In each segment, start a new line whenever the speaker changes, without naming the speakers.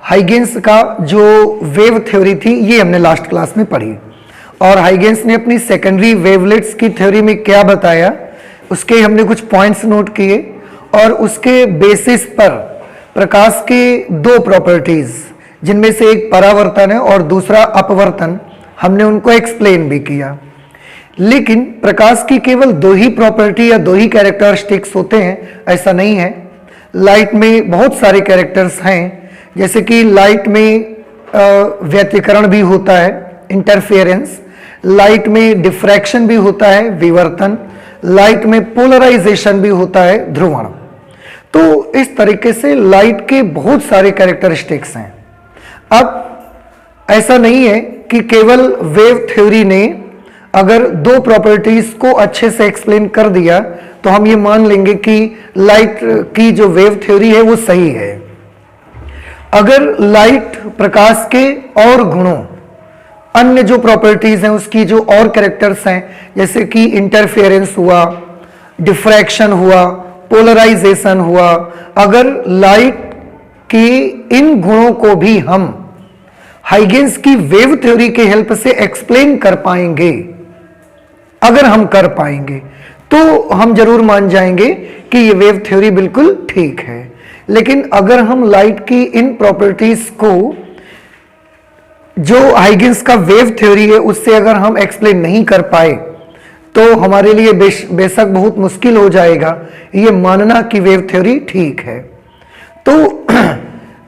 Huygens का जो wave theory थी ये हमने लास्ट क्लास में पढ़ी, और हाइगेंस ने अपनी सेकेंडरी वेवलेट्स की थ्योरी में क्या बताया उसके हमने कुछ पॉइंट्स नोट किए, और उसके बेसिस पर प्रकाश के दो प्रॉपर्टीज जिनमें से एक परावर्तन है और दूसरा अपवर्तन, हमने उनको एक्सप्लेन भी किया। लेकिन प्रकाश की केवल दो ही प्रॉपर्टी या दो ही कैरेक्टरिस्टिक्स होते हैं ऐसा नहीं है। लाइट में बहुत सारे कैरेक्टर्स हैं, जैसे कि लाइट में व्यतिकरण भी होता है, इंटरफेरेंस, लाइट में डिफ्रैक्शन भी होता है, विवर्तन, लाइट में पोलराइजेशन भी होता है, ध्रुवण। तो इस तरीके से लाइट के बहुत सारे कैरेक्टरिस्टिक्स हैं। अब ऐसा नहीं है कि केवल वेव थ्योरी ने अगर दो प्रॉपर्टीज को अच्छे से एक्सप्लेन कर दिया तो हम ये मान लेंगे कि लाइट की जो वेव थ्योरी है वो सही है। अगर लाइट प्रकाश के और गुणों, अन्य जो प्रॉपर्टीज हैं उसकी जो और कैरेक्टर्स हैं, जैसे कि इंटरफेरेंस हुआ, डिफ्रैक्शन हुआ, पोलराइजेशन हुआ, अगर लाइट के इन गुणों को भी हम हाइगेंस की वेव थ्योरी के हेल्प से एक्सप्लेन कर पाएंगे, अगर हम कर पाएंगे तो हम जरूर मान जाएंगे कि ये वेव थ्योरी बिल्कुल ठीक है। लेकिन अगर हम लाइट की इन प्रॉपर्टीज को जो हाइगेंस का वेव थ्योरी है उससे अगर हम एक्सप्लेन नहीं कर पाए तो हमारे लिए बेशक बहुत मुश्किल हो जाएगा ये मानना कि वेव थ्योरी ठीक है। तो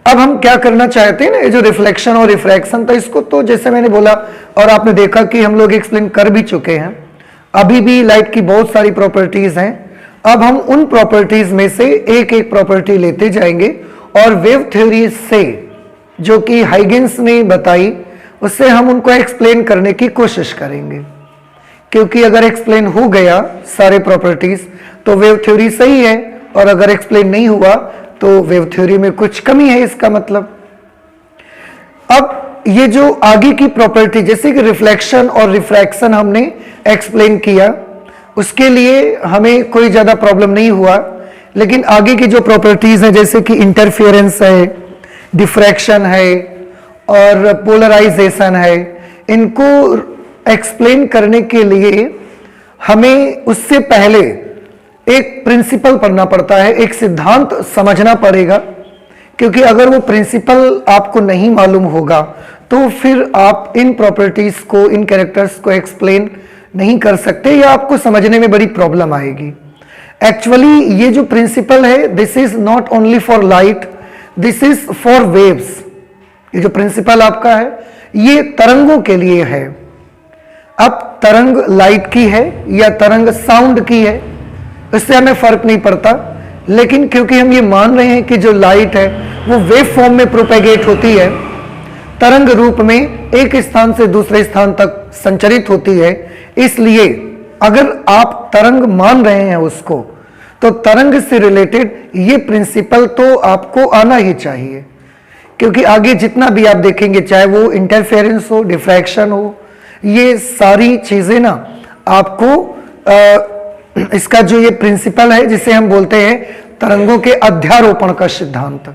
अब हम क्या करना चाहते हैं ना, ये जो रिफ्लेक्शन और रिफ्रैक्शन था इसको तो जैसे मैंने बोला और आपने देखा कि हम लोग एक्सप्लेन कर भी चुके हैं। अभी भी लाइट की बहुत सारी प्रॉपर्टीज हैं। अब हम उन प्रॉपर्टीज में से एक एक प्रॉपर्टी लेते जाएंगे और वेव थ्योरी से जो कि हाइगेंस ने बताई उससे हम उनको एक्सप्लेन करने की कोशिश करेंगे, क्योंकि अगर एक्सप्लेन हो गया सारे प्रॉपर्टीज तो वेव थ्योरी सही है, और अगर एक्सप्लेन नहीं हुआ तो वेव थ्योरी में कुछ कमी है इसका मतलब। अब ये जो आगे की प्रॉपर्टी जैसे कि रिफ्लेक्शन और रिफ्रैक्शन हमने एक्सप्लेन किया, उसके लिए हमें कोई ज्यादा प्रॉब्लम नहीं हुआ। लेकिन आगे की जो प्रॉपर्टीज हैं जैसे कि इंटरफेरेंस है, डिफ्रैक्शन है और पोलराइजेशन है, इनको एक्सप्लेन करने के लिए हमें उससे पहले एक प्रिंसिपल पढ़ना पड़ता है, एक सिद्धांत समझना पड़ेगा, क्योंकि अगर वो प्रिंसिपल आपको नहीं मालूम होगा तो फिर आप इन प्रॉपर्टीज को, इन कैरेक्टर्स को एक्सप्लेन नहीं कर सकते या आपको समझने में बड़ी प्रॉब्लम आएगी। एक्चुअली ये जो प्रिंसिपल है this is not only for light, this is for waves. ये जो प्रिंसिपल आपका है ये तरंगों के लिए है। अब तरंग लाइट की है या तरंग साउंड की है इससे हमें फर्क नहीं पड़ता, लेकिन क्योंकि हम ये मान रहे हैं कि जो लाइट है वो वेव फॉर्म में प्रोपेगेट होती है, तरंग रूप में एक स्थान से दूसरे स्थान तक संचरित होती है, इसलिए अगर आप तरंग मान रहे हैं उसको तो तरंग से रिलेटेड ये प्रिंसिपल तो आपको आना ही चाहिए। क्योंकि आगे जितना भी आप देखेंगे, चाहे वो इंटरफेरेंस हो, डिफ्रैक्शन हो, ये सारी चीजें ना आपको इसका जो ये प्रिंसिपल है जिसे हम बोलते हैं तरंगों के अध्यारोपण का सिद्धांत,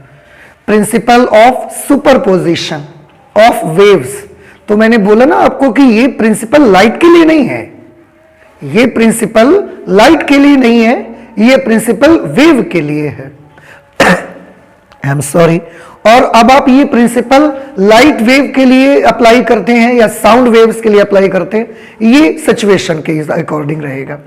principal of superposition of waves. तो मैंने बोला ना आपको कि ये प्रिंसिपल लाइट के लिए नहीं है, ये प्रिंसिपल लाइट के लिए नहीं है, ये प्रिंसिपल वेव के लिए है। I am sorry. और अब आप ये प्रिंसिपल लाइट वेव के लिए अप्लाई करते हैं या साउंड वेव्स के लिए अप्लाई करते हैं, ये सिचुएशन के अकॉर्डिंग रहेगा।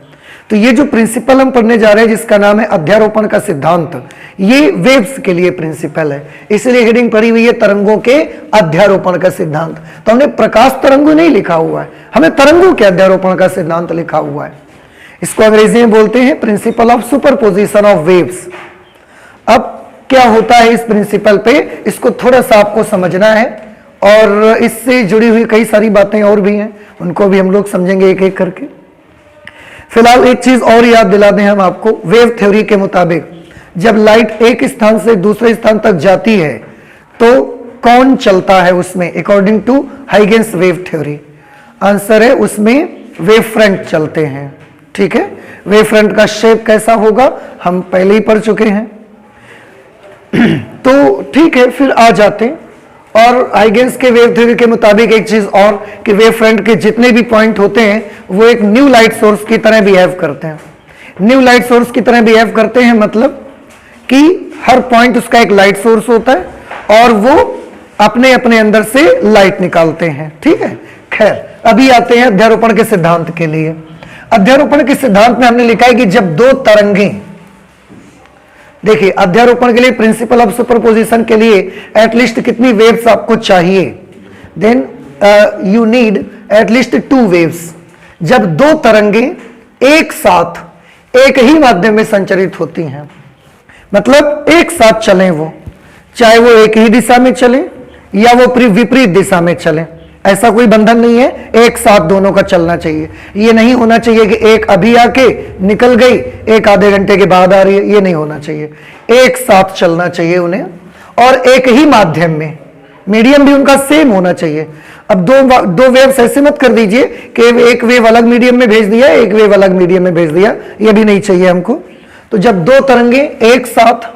तो ये जो प्रिंसिपल हम पढ़ने जा रहे हैं जिसका नाम है अध्यारोपण का सिद्धांत, ये वेव्स के लिए प्रिंसिपल है, इसलिए हेडिंग पड़ी हुई है तरंगों के अध्यारोपण का सिद्धांत। तो हमने प्रकाश तरंगों नहीं लिखा हुआ है, हमें तरंगों के अध्यारोपण का सिद्धांत लिखा हुआ है। इसको अंग्रेजी में बोलते हैं principal of superposition of waves. अब क्या होता है इस प्रिंसिपल पे, इसको थोड़ा सा आपको समझना है, और इससे जुड़ी हुई कई सारी बातें और भी हैं, उनको भी हम लोग समझेंगे एक एक करके। फिलहाल एक चीज और याद दिला दें हम आपको, वेव थ्योरी के मुताबिक जब लाइट एक स्थान से दूसरे स्थान तक जाती है तो कौन चलता है उसमें, according to Huygens wave theory? Answer है उसमें वेव फ्रंट चलते हैं। ठीक है, वेव फ्रंट का शेप कैसा होगा हम पहले ही पढ़ चुके हैं। तो ठीक है, फिर आ जाते हैं और हाइगेंस के वेव थ्योरी के मुताबिक एक चीज और कि वेव फ्रंट के जितने भी पॉइंट होते हैं वो एक न्यू लाइट सोर्स की तरह बिहेव करते हैं। न्यू लाइट सोर्स की तरह बिहेव करते हैं मतलब कि हर पॉइंट उसका एक लाइट सोर्स होता है और वो अपने अपने अंदर से लाइट निकालते हैं। ठीक है, खैर अभी आते हैं अध्यारोपण के सिद्धांत के लिए। अध्यारोपण के सिद्धांत में हमने लिखा है कि जब दो तरंगें, देखिए अध्यारोपण के लिए प्रिंसिपल ऑफ सुपरपोजिशन के लिए एटलीस्ट कितनी वेव्स आपको चाहिए, then you need at least 2 waves. जब दो तरंगें एक साथ एक ही माध्यम में संचरित होती हैं, मतलब एक साथ चलें, वो चाहे वो एक ही दिशा में चले या वो विपरीत दिशा में चले, ऐसा कोई बंधन नहीं है, एक साथ दोनों का चलना चाहिए। ये नहीं होना चाहिए कि एक अभी आके निकल गई, एक आधे घंटे के बाद आ रही है, ये नहीं होना चाहिए। एक साथ चलना चाहिए उन्हें और एक ही माध्यम में, मीडियम भी उनका सेम होना चाहिए। अब दो वेव्स ऐसे मत कर दीजिए कि एक वेव अलग मीडियम में भेज दिया, एक वेव अलग मीडियम में भेज दिया, ये भी नहीं चाहिए हमको। तो जब दो तरंगे एक साथ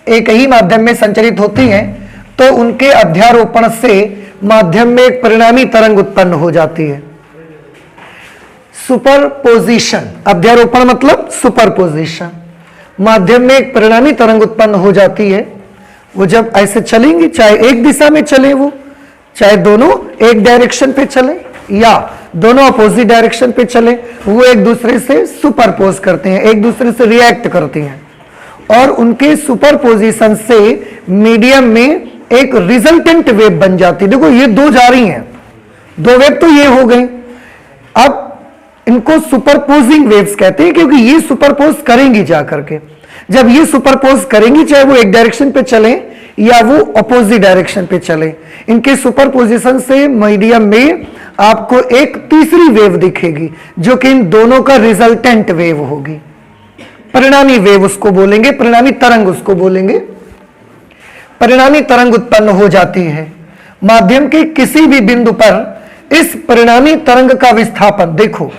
एक ही माध्यम में संचरित होती हैं तो उनके अध्यारोपण से माध्यम में एक परिणामी तरंग उत्पन्न हो जाती है। सुपरपोजिशन, अध्यारोपण मतलब सुपरपोजिशन, माध्यम में एक परिणामी तरंग उत्पन्न हो जाती है। वो जब ऐसे चलेंगी, चाहे एक दिशा में चले, वो चाहे दोनों एक डायरेक्शन पे चले या दोनों अपोजिट डायरेक्शन पे चले, वो एक दूसरे से सुपरपोज करते हैं, एक दूसरे से रिएक्ट करती हैं और उनके सुपरपोजिशन से मीडियम में एक रिजल्टेंट वेव बन जाती है। देखो ये दो जा रही हैं, दो वेव तो ये हो गई, अब इनको सुपरपोजिंग वेव्स कहते हैं क्योंकि ये सुपरपोज करेंगी जाकर के। जब ये सुपरपोज करेंगी, चाहे वो एक डायरेक्शन पे चले या वो अपोजिट डायरेक्शन पे चले, इनके सुपरपोजिशन से मीडियम में आपको एक तीसरी वेव दिखेगी जो कि इन दोनों का रिजल्टेंट वेव होगी। परिणामी वेव उसको बोलेंगे, परिणामी तरंग उसको बोलेंगे। परिणामी तरंग उत्पन्न हो जाती है माध्यम के किसी भी बिंदु पर। इस परिणामी तरंग का विस्थापन, देखो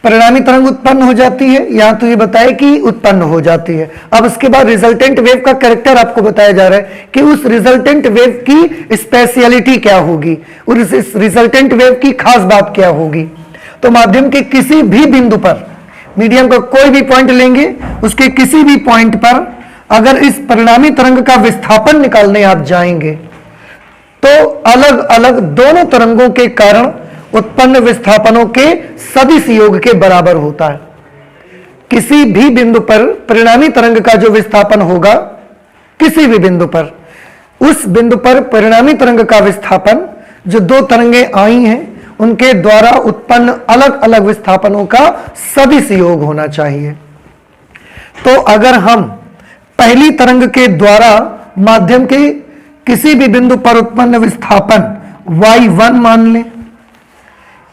परिणामी तरंग उत्पन्न हो जाती है, यहां तो ये बताया कि उत्पन्न हो जाती है। अब उसके बाद रिजल्टेंट वेव का कैरेक्टर आपको बताया जा रहा है कि उस रिजल्टेंट वेव की स्पेशलिटी क्या होगी, उस रिजल्टेंट वेव की खास बात क्या होगी। तो माध्यम के किसी भी बिंदु पर, मीडियम का कोई भी पॉइंट लेंगे, उसके किसी भी पॉइंट पर अगर इस परिणामी तरंग का विस्थापन निकालने आप जाएंगे तो अलग अलग दोनों तरंगों के कारण उत्पन्न विस्थापनों के सदिश योग के बराबर होता है। किसी भी बिंदु पर परिणामी तरंग का जो विस्थापन होगा, किसी भी बिंदु पर, उस बिंदु पर परिणामी तरंग का विस्थापन जो दो तरंगें आई हैं उनके द्वारा उत्पन्न अलग अलग विस्थापनों का सदिश योग होना चाहिए। तो अगर हम पहली तरंग के द्वारा माध्यम के किसी भी बिंदु पर उत्पन्न विस्थापन y1 मान लें,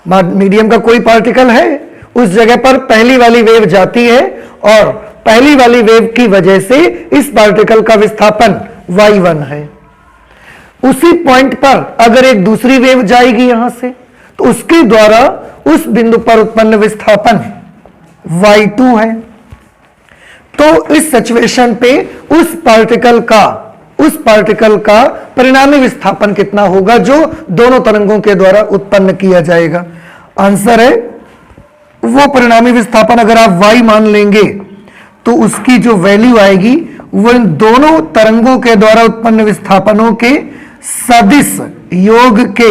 मीडियम का कोई पार्टिकल है, उस जगह पर पहली वाली वेव जाती है और पहली वाली वेव की वजह से इस पार्टिकल का विस्थापन y1 है। उसी पॉइंट पर अगर एक दूसरी वेव जाएगी यहां से तो उसके द्वारा उस बिंदु पर उत्पन्न विस्थापन y2 है। तो इस सिचुएशन पे उस पार्टिकल का परिणामी विस्थापन कितना होगा जो दोनों तरंगों के द्वारा उत्पन्न किया जाएगा। आंसर है वो परिणामी विस्थापन अगर आप y मान लेंगे तो उसकी जो वैल्यू आएगी वो इन दोनों तरंगों के द्वारा उत्पन्न विस्थापनों के सदिश योग के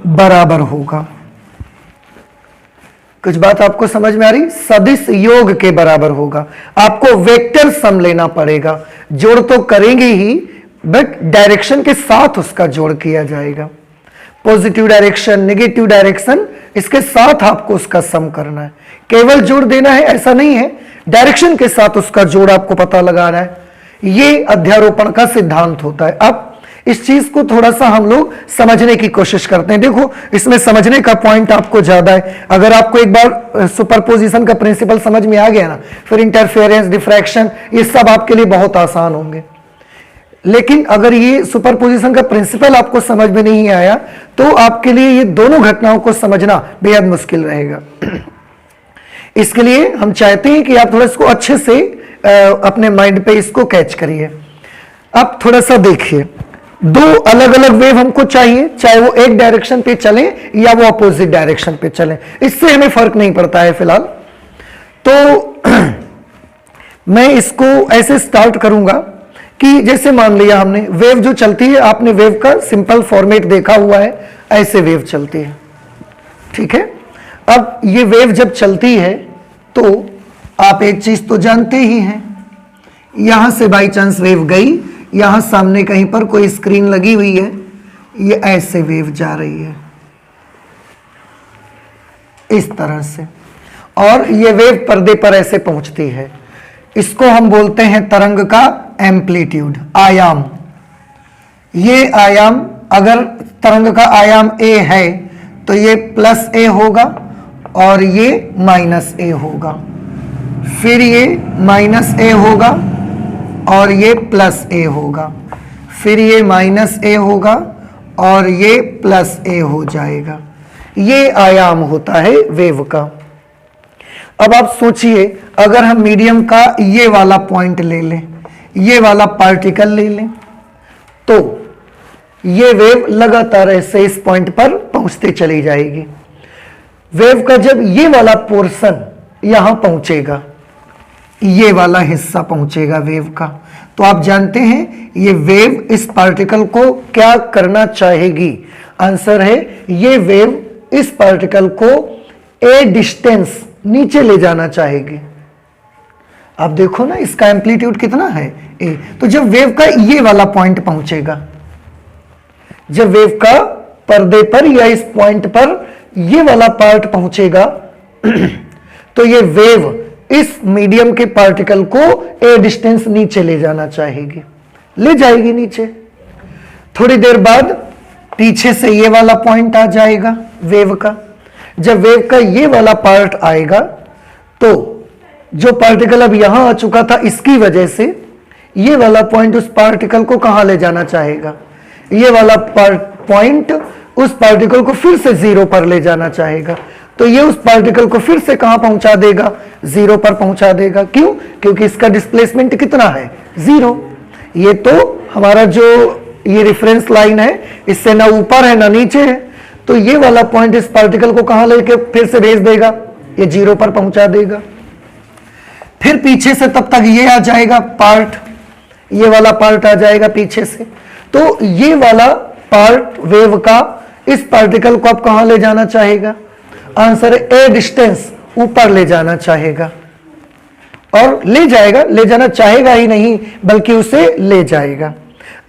बराबर होगा। कुछ बात आपको समझ में आ रही? सदिश योग के बराबर होगा। आपको वेक्टर सम लेना पड़ेगा, जोड़ तो करेंगे ही बट डायरेक्शन के साथ उसका जोड़ किया जाएगा। पॉजिटिव डायरेक्शन, नेगेटिव डायरेक्शन, इसके साथ आपको उसका सम करना है। केवल जोड़ देना है ऐसा नहीं है, डायरेक्शन के साथ उसका जोड़ आपको पता लगाना है। ये अध्यारोपण का सिद्धांत होता है। अब इस चीज को थोड़ा सा हम लोग समझने की कोशिश करते हैं। देखो इसमें समझने का पॉइंट आपको ज्यादा है। अगर आपको एक बार सुपरपोजिशन का प्रिंसिपल समझ में आ गया ना, फिर इंटरफेरेंस, डिफ्रैक्शन, ये सब आपके लिए बहुत आसान होंगे। लेकिन अगर ये सुपरपोजिशन का प्रिंसिपल आपको समझ में नहीं आया तो आपके लिए ये दोनों घटनाओं को समझना बेहद मुश्किल रहेगा। इसके लिए हम चाहते हैं कि आप थोड़ा इसको अच्छे से अपने माइंड पे इसको कैच करिए। अब थोड़ा सा देखिए, दो अलग अलग वेव हमको चाहिए, चाहे वो एक डायरेक्शन पे चले या वो अपोजिट डायरेक्शन पे चले, इससे हमें फर्क नहीं पड़ता है फिलहाल। तो मैं इसको ऐसे स्टार्ट करूंगा कि जैसे मान लिया हमने वेव जो चलती है, आपने वेव का सिंपल फॉर्मेट देखा हुआ है, ऐसे वेव चलती है, ठीक है। अब ये वेव जब चलती है तो आप एक चीज तो जानते ही हैं, यहां से बाई चांस वेव गई, यहां सामने कहीं पर कोई स्क्रीन लगी हुई है, ये ऐसे वेव जा रही है इस तरह से, और ये वेव पर्दे पर ऐसे पहुंचती है। इसको हम बोलते हैं तरंग का एम्पलीट्यूड, आयाम। ये आयाम, अगर तरंग का आयाम a है तो ये प्लस a होगा और ये माइनस a होगा, फिर ये माइनस a होगा और ये प्लस a होगा, फिर ये माइनस a होगा और ये प्लस a हो जाएगा। ये आयाम होता है वेव का। अब आप सोचिए, अगर हम मीडियम का ये वाला पॉइंट ले लें, ये वाला पार्टिकल ले लें, तो ये वेव लगातार ऐसे इस पॉइंट पर पहुंचते चली जाएगी। वेव का जब ये वाला पोर्शन यहां पहुंचेगा, ये वाला हिस्सा पहुंचेगा वेव का, तो आप जानते हैं ये वेव इस पार्टिकल को क्या करना चाहेगी। आंसर है, ये वेव इस पार्टिकल को ए डिस्टेंस नीचे ले जाना चाहेगी। आप देखो ना, इसका एम्पलीट्यूड कितना है ए। तो जब वेव का ये वाला पॉइंट पहुंचेगा, जब वेव का पर्दे पर या इस पॉइंट पर ये वाला पार्ट पहुंचेगा तो ये वेव इस मीडियम के पार्टिकल को ए डिस्टेंस नीचे ले जाना चाहेगी, ले जाएगी नीचे। थोड़ी देर बाद पीछे से ये वाला पॉइंट आ जाएगा वेव का। जब वेव का ये वाला पार्ट आएगा तो जो पार्टिकल अब यहां आ चुका था, इसकी वजह से ये वाला पॉइंट उस पार्टिकल को कहां ले जाना चाहेगा, ये वाला पॉइंट उस पार्टिकल को फिर से जीरो पर ले जाना चाहेगा। तो ये उस पार्टिकल को फिर से कहां पहुंचा देगा, जीरो पर पहुंचा देगा। क्यों? क्योंकि इसका डिस्प्लेसमेंट कितना है, जीरो। ये तो हमारा जो ये रेफरेंस लाइन है, इससे ना ऊपर है ना नीचे है, तो ये वाला पॉइंट इस पार्टिकल को कहां लेके फिर से भेज देगा, ये जीरो पर पहुंचा देगा। फिर पीछे से तब तक ये आ जाएगा पार्ट, ये वाला पार्ट आ जाएगा पीछे से। तो ये वाला पार्ट वेव का इस पार्टिकल को अब कहां ले जाना चाहेगा, आंसर ए डिस्टेंस ऊपर ले जाना चाहेगा, और ले जाएगा, ले जाना चाहेगा ही नहीं बल्कि उसे ले जाएगा।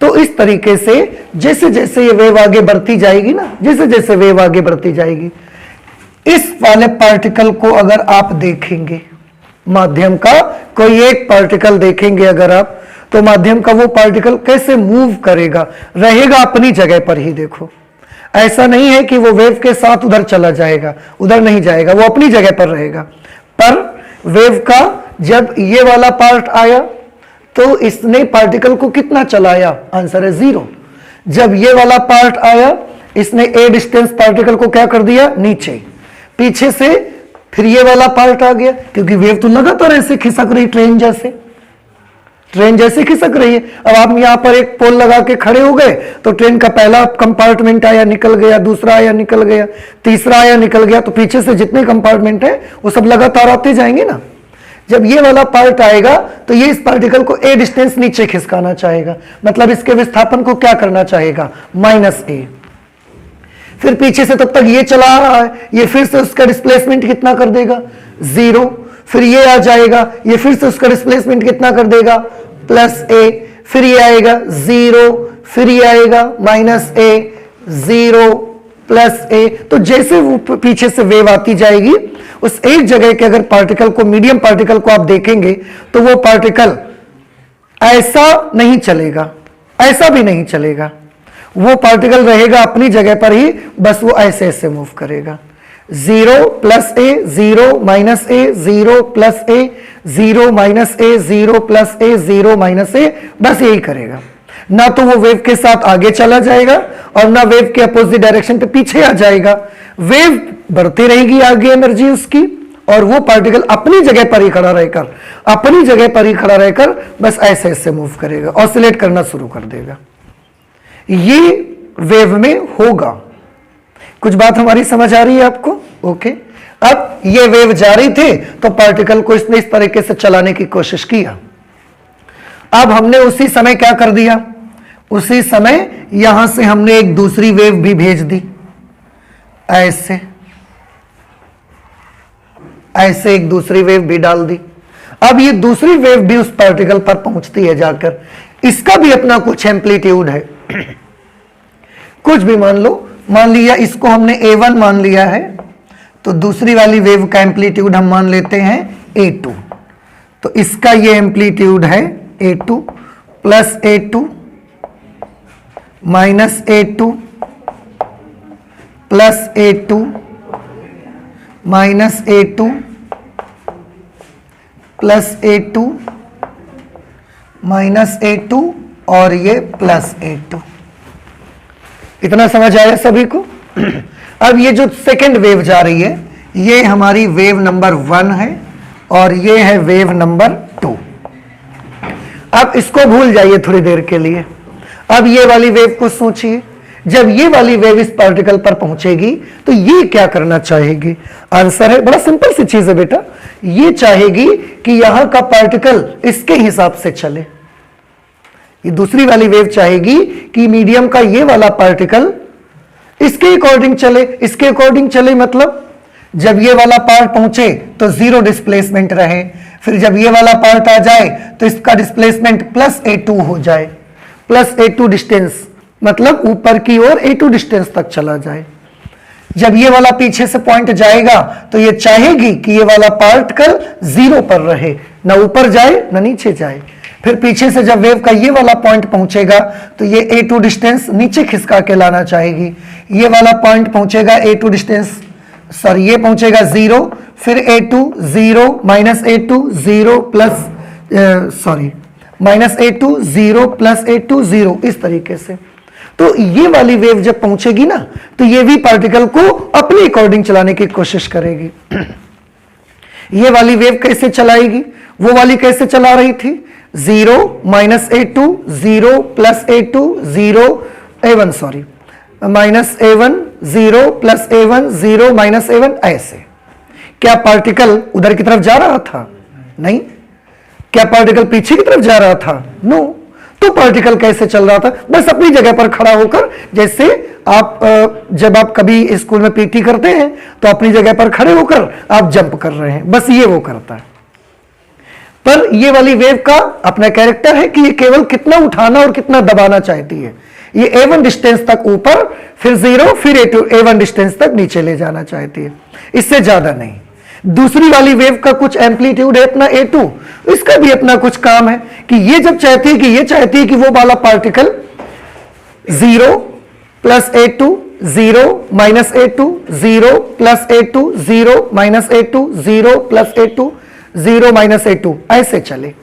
तो इस तरीके से जैसे जैसे ये वेव आगे बढ़ती जाएगी ना, जैसे जैसे वेव आगे बढ़ती जाएगी, इस वाले पार्टिकल को अगर आप देखेंगे, माध्यम का कोई एक पार्टिकल देखेंगे अगर आप, तो माध्यम का वो पार्टिकल कैसे मूव करेगा, रहेगा अपनी जगह पर ही। देखो, ऐसा नहीं है कि वो वेव के साथ उधर चला जाएगा, उधर नहीं जाएगा, वो अपनी जगह पर रहेगा। पर वेव का जब ये वाला पार्ट आया तो इसने पार्टिकल को कितना चलाया, आंसर है जीरो। जब ये वाला पार्ट आया, इसने ए डिस्टेंस पार्टिकल को क्या कर दिया, नीचे। पीछे से फिर ये वाला पार्ट आ गया, क्योंकि वेव तो लगातार ऐसे खिसक रही, ट्रेन जैसे, ट्रेन जैसे खिसक रही है। अब आप यहां पर एक पोल लगा के खड़े हो गए तो ट्रेन का पहला कंपार्टमेंट आया निकल गया, दूसरा आया निकल गया, तीसरा आया निकल गया, तो पीछे से जितने कंपार्टमेंट है वो सब लगातार आते जाएंगे ना। जब ये वाला पार्ट आएगा तो ये इस पार्टिकल को ए डिस्टेंस नीचे खिसकाना चाहेगा, मतलब इसके विस्थापन को क्या करना चाहेगा, माइनस ए। फिर पीछे से तब तक ये चला आ रहा है, ये फिर से उसका डिस्प्लेसमेंट कितना कर देगा, जीरो। फिर ये आ जाएगा, ये फिर से उसका डिस्प्लेसमेंट कितना कर देगा, प्लस ए। फिर ये आएगा जीरो, फिर ये आएगा माइनस ए, जीरो, प्लस ए। तो जैसे वो पीछे से वेव आती जाएगी, उस एक जगह के अगर पार्टिकल को, मीडियम पार्टिकल को आप देखेंगे तो वो पार्टिकल ऐसा नहीं चलेगा, ऐसा भी नहीं चलेगा, वो पार्टिकल रहेगा अपनी जगह पर ही, बस वो ऐसे ऐसे मूव करेगा। जीरो प्लस ए, जीरो माइनस ए, जीरो प्लस ए, जीरो माइनस ए, जीरो प्लस ए, जीरो माइनस ए, बस यही करेगा। ना तो वो वेव के साथ आगे चला जाएगा और ना वेव के अपोजिट डायरेक्शन पे पीछे आ जाएगा। वेव बढ़ती रहेगी आगे एनर्जी उसकी, और वो पार्टिकल अपनी जगह पर ही खड़ा रहकर, अपनी जगह पर ही खड़ा रहकर बस ऐसे ऐसे मूव करेगा, ऑसिलेट करना शुरू कर देगा। ये वेव में होगा। कुछ बात हमारी समझ आ रही है आपको? ओके। अब ये वेव जारी थे तो पार्टिकल को इसने इस तरीके से चलाने की कोशिश किया। अब हमने उसी समय क्या कर दिया, उसी समय यहां से हमने एक दूसरी वेव भी भेज दी, ऐसे ऐसे एक दूसरी वेव भी डाल दी। अब ये दूसरी वेव भी उस पार्टिकल पर पहुंचती है जाकर, इसका भी अपना कुछ एम्पलीट्यूड है। कुछ भी मान लो, मान लिया इसको हमने A1 मान लिया है, तो दूसरी वाली वेव का एम्पलीट्यूड हम मान लेते हैं A2। तो इसका ये एम्पलीट्यूड है A2 plus A2 minus A2 plus A2 minus A2 plus A2 minus A2 और ये प्लस A2। इतना समझ आया सभी को? अब ये जो सेकंड वेव जा रही है, ये हमारी वेव नंबर 1 है और ये है वेव नंबर 2। अब इसको भूल जाइए थोड़ी देर के लिए। अब ये वाली वेव को सोचिए, जब ये वाली वेव इस पार्टिकल पर पहुंचेगी तो ये क्या करना चाहेगी? आंसर है बड़ा सिंपल सी चीज है बेटा, ये चाहेगी कि यहां का पार्टिकल इसके हिसाब से चले। ये दूसरी वाली वेव चाहेगी कि मीडियम का ये वाला पार्टिकल इसके अकॉर्डिंग चले। इसके अकॉर्डिंग चले मतलब जब ये वाला पार्ट पहुंचे तो जीरो डिस्प्लेसमेंट रहे, फिर जब ये वाला पार्ट आ जाए तो इसका डिस्प्लेसमेंट प्लस A2 हो जाए। प्लस A2 डिस्टेंस मतलब ऊपर की ओर A2 डिस्टेंस तक चला जाए। जब ये वाला पीछे से पॉइंट जाएगा तो ये चाहेगी कि ये वाला पार्टिकल जीरो पर रहे, ना ऊपर जाए ना नीचे जाए। फिर पीछे से जब वेव का ये वाला पॉइंट पहुंचेगा तो ये A2 डिस्टेंस नीचे खिसका के लाना चाहेगी। ये वाला पॉइंट पहुंचेगा A2 डिस्टेंस, सॉरी ये पहुंचेगा जीरो, फिर A2 zero minus A2 zero plus sorry minus A2 zero plus A2 zero, इस तरीके से। तो ये वाली वेव जब पहुंचेगी ना तो ये भी पार्टिकल को अपने अकॉर्डिंग चलाने की कोशिश करेगी। ये वाली वेव कैसे चलाएगी? वो वाली कैसे चला रही थी? Zero minus A2 zero plus A2 zero A1 sorry minus A1 zero plus A1 zero minus A1, ऐसे। क्या पार्टिकल उधर की तरफ जा रहा था? नहीं। क्या पार्टिकल पीछे की तरफ जा रहा था? नो। तो पार्टिकल कैसे चल रहा था? बस अपनी जगह पर खड़ा होकर, जैसे आप जब आप कभी स्कूल में पीटी करते हैं तो अपनी जगह पर खड़े होकर आप जंप कर रहे हैं, बस ये वो करता है। पर ये वाली वेव का अपना कैरेक्टर है कि ये केवल कितना उठाना और कितना दबाना चाहती है। ये A1 डिस्टेंस तक ऊपर, फिर जीरो, फिर A1 डिस्टेंस तक नीचे ले जाना चाहती है, इससे ज्यादा नहीं। दूसरी वाली वेव का कुछ एम्पलीट्यूड है अपना A2, इसका भी अपना कुछ काम है कि ये जब चाहती है कि ये चाहती है कि वो वाला particle zero plus A2 zero minus A2 zero plus A2 zero minus A2 zero plus A2 zero minus A2, ऐसे चले।